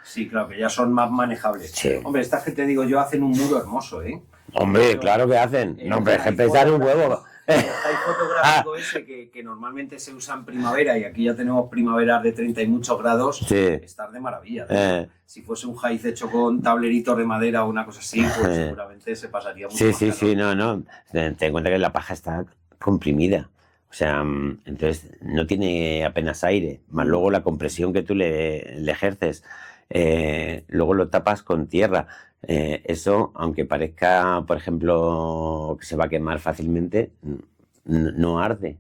Sí, claro, que ya son más manejables.
Sí.
Hombre, estas que te digo yo hacen un muro hermoso, ¿eh?
Hombre, claro que hacen. No, pero es que pensar un huevo.
Hay fotográfico ese que normalmente se usa en primavera, y aquí ya tenemos primaveras de 30 y muchos grados.
Sí.
Estar de maravilla. Si fuese un height hecho con tableritos de madera o una cosa así, pues seguramente se pasaría mucho más calor.
Sí, no. Ten en cuenta que la paja está comprimida. O sea, entonces no tiene apenas aire. Más luego la compresión que tú le ejerces. Luego lo tapas con tierra. Eso, aunque parezca, por ejemplo, que se va a quemar fácilmente, no arde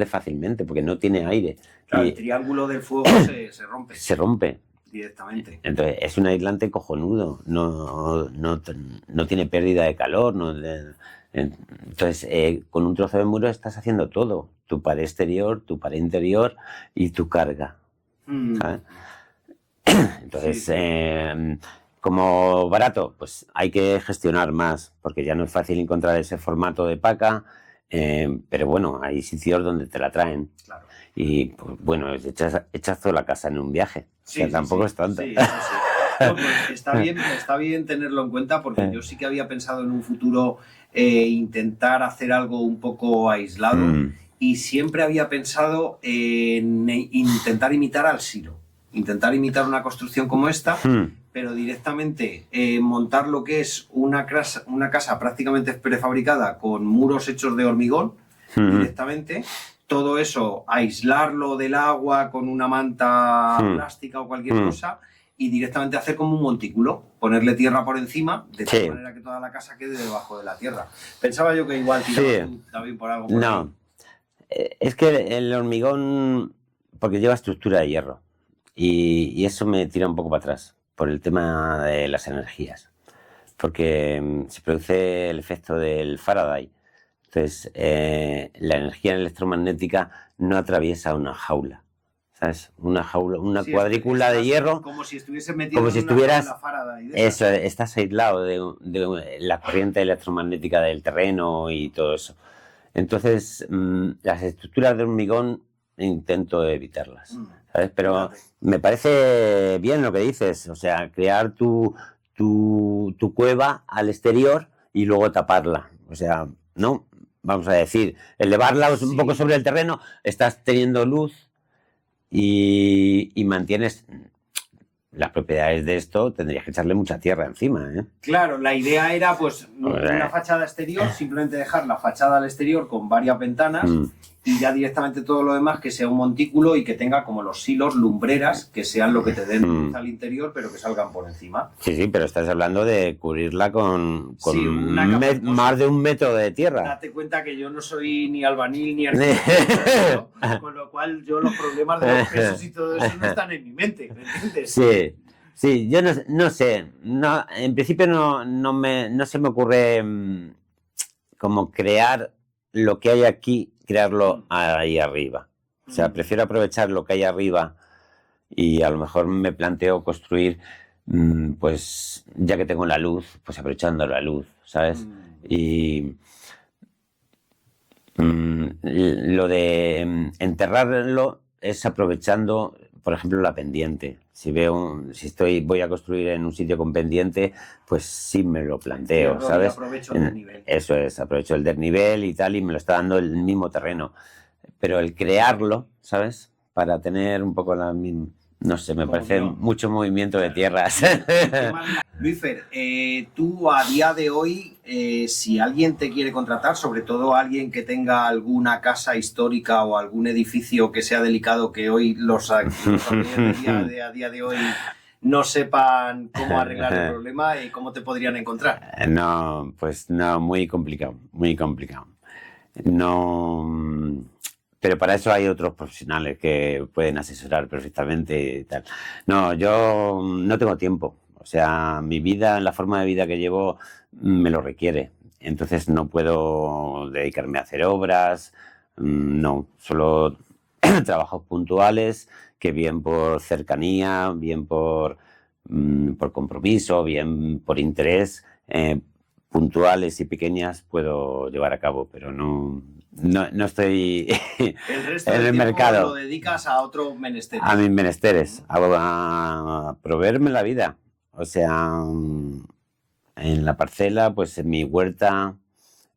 fácilmente porque no tiene aire.
Claro, el triángulo del fuego se rompe.
Se rompe.
Directamente.
Entonces, es un aislante cojonudo. No tiene pérdida de calor. Entonces, con un trozo de muro estás haciendo todo. Tu pared exterior, tu pared interior y tu carga. ¿Sabes? Entonces, como barato, pues hay que gestionar más, porque ya no es fácil encontrar ese formato de paca, pero bueno, hay sitios donde te la traen.
Claro.
y pues, bueno, echas toda la casa en un viaje.
Sí,
o sea, tampoco es tanto.
Sí. No, pues está bien tenerlo en cuenta porque yo sí que había pensado en un futuro intentar hacer algo un poco aislado y siempre había pensado en intentar imitar al silo, intentar imitar una construcción como esta, pero directamente montar lo que es una casa prácticamente prefabricada con muros hechos de hormigón directamente. Todo eso, aislarlo del agua con una manta plástica o cualquier cosa y directamente hacer como un montículo, ponerle tierra por encima, de tal manera que toda la casa quede debajo de la tierra. Pensaba yo que igual tirabas tú también por algo.
No, es que el hormigón, porque lleva estructura de hierro, y eso me tira un poco para atrás, por el tema de las energías, porque se produce el efecto del Faraday. Entonces, la energía electromagnética no atraviesa una jaula, ¿sabes? Una jaula, una cuadrícula de hierro.
Como si estuvieses metido en una jaula Faraday.
Eso, estás aislado de la corriente electromagnética del terreno y todo eso. Entonces, las estructuras de hormigón intento evitarlas, ¿sabes? Pero me parece bien lo que dices, o sea, crear tu cueva al exterior y luego taparla, o sea, ¿no? Vamos a decir, elevarla un poco sobre el terreno, estás teniendo luz y mantienes las propiedades de esto, tendrías que echarle mucha tierra encima, ¿eh?
Claro, la idea era pues una fachada exterior, simplemente dejar la fachada al exterior con varias ventanas y ya directamente todo lo demás que sea un montículo y que tenga como los silos, lumbreras, que sean lo que te den luz al interior, pero que salgan por encima.
Sí, pero estás hablando de cubrirla con más de 1 metro de tierra.
Date cuenta que yo no soy ni albañil ni arquitecto, con lo cual yo los problemas de los pesos y todo eso no están en mi mente, ¿me entiendes?
Sí, yo no sé, en principio no se me ocurre como crear lo que hay aquí, crearlo ahí arriba. O sea, prefiero aprovechar lo que hay arriba y a lo mejor me planteo construir, pues ya que tengo la luz, pues aprovechando la luz, ¿sabes? Y lo de enterrarlo es aprovechando, por ejemplo, la pendiente. Si voy a construir en un sitio con pendiente, pues sí me lo planteo, ¿sabes?
Aprovecho el desnivel.
Eso es, aprovecho el desnivel y tal, y me lo está dando el mismo terreno. Pero el crearlo, ¿sabes? Para tener un poco la misma... No sé, me parece mucho movimiento de tierras.
Luisfer, tú a día de hoy, si alguien te quiere contratar, sobre todo alguien que tenga alguna casa histórica o algún edificio que sea delicado, que hoy los a día de hoy no sepan cómo arreglar el problema, y ¿cómo te podrían encontrar?
No, pues no, muy complicado, muy complicado. No... Pero para eso hay otros profesionales que pueden asesorar perfectamente y tal. No, yo no tengo tiempo. O sea, mi vida, la forma de vida que llevo, me lo requiere. Entonces no puedo dedicarme a hacer obras, no, solo trabajos puntuales que bien por cercanía, bien por compromiso, bien por interés, puntuales y pequeñas puedo llevar a cabo, pero no estoy
el resto
en
del
el
tiempo
mercado.
Lo dedicas a otros menesteres.
A mis menesteres, a proveerme la vida. O sea, en la parcela, pues en mi huerta,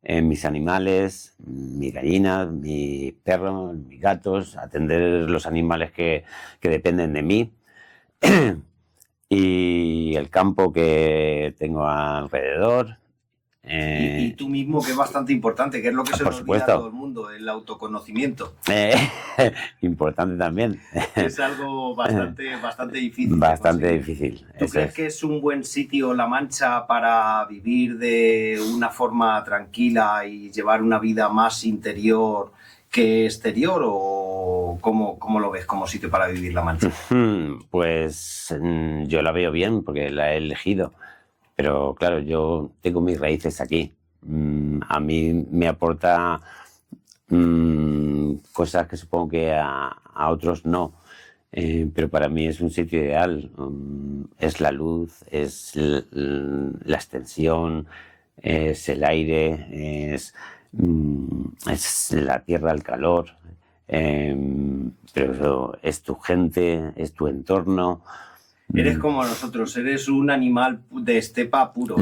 en mis animales, mis gallinas, mis perros, mis gatos, atender los animales que dependen de mí. Y el campo que tengo alrededor.
Y tú mismo, que es bastante importante, que es lo que se nos olvida a todo el mundo, el autoconocimiento.
Importante también.
Es algo bastante difícil.
Bastante difícil.
¿Tú crees que es un buen sitio La Mancha para vivir de una forma tranquila y llevar una vida más interior que exterior, o cómo lo ves como sitio para vivir La Mancha?
Pues yo la veo bien porque la he elegido. Pero claro, yo tengo mis raíces aquí. A mí me aporta cosas que supongo que a otros no. Pero para mí es un sitio ideal. Es la luz, es la extensión, es el aire, es la tierra, el calor. pero eso es tu gente, es tu entorno.
Eres como nosotros, eres un animal de estepa puro.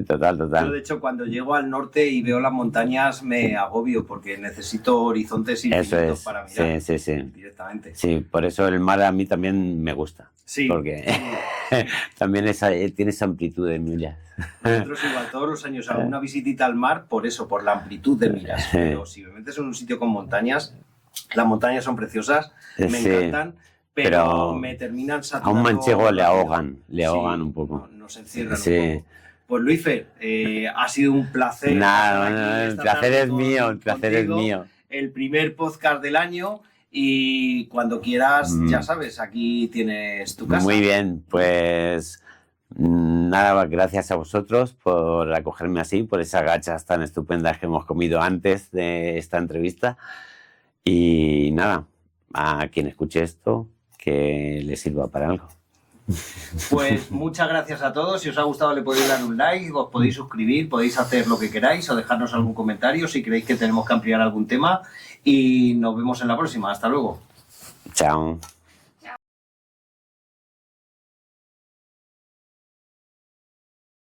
Total. Total.
Yo, de hecho, cuando llego al norte y veo las montañas me agobio porque necesito horizontes infinitos para mirar.
Sí.
Directamente.
Sí, por eso el mar a mí también me gusta.
Sí.
Porque también tiene esa amplitud de miras.
Nosotros igual, todos los años hago una visitita al mar por eso, por la amplitud de miras. Pero si me metes en un sitio con montañas, las montañas son preciosas, me encantan. Pero me terminan saturando.
A un manchego le ahogan un poco.
Nos encierran un poco. Pues Luisfer, ha sido un placer.
El placer es mío.
El primer podcast del año y cuando quieras, ya sabes, aquí tienes tu casa.
Muy bien, pues nada, gracias a vosotros por acogerme así, por esas gachas tan estupendas que hemos comido antes de esta entrevista. Y nada, a quien escuche esto, que le sirva para algo.
Pues muchas gracias a todos. Si os ha gustado le podéis dar un like, os podéis suscribir, podéis hacer lo que queráis o dejarnos algún comentario si creéis que tenemos que ampliar algún tema y nos vemos en la próxima. Hasta luego.
Chao.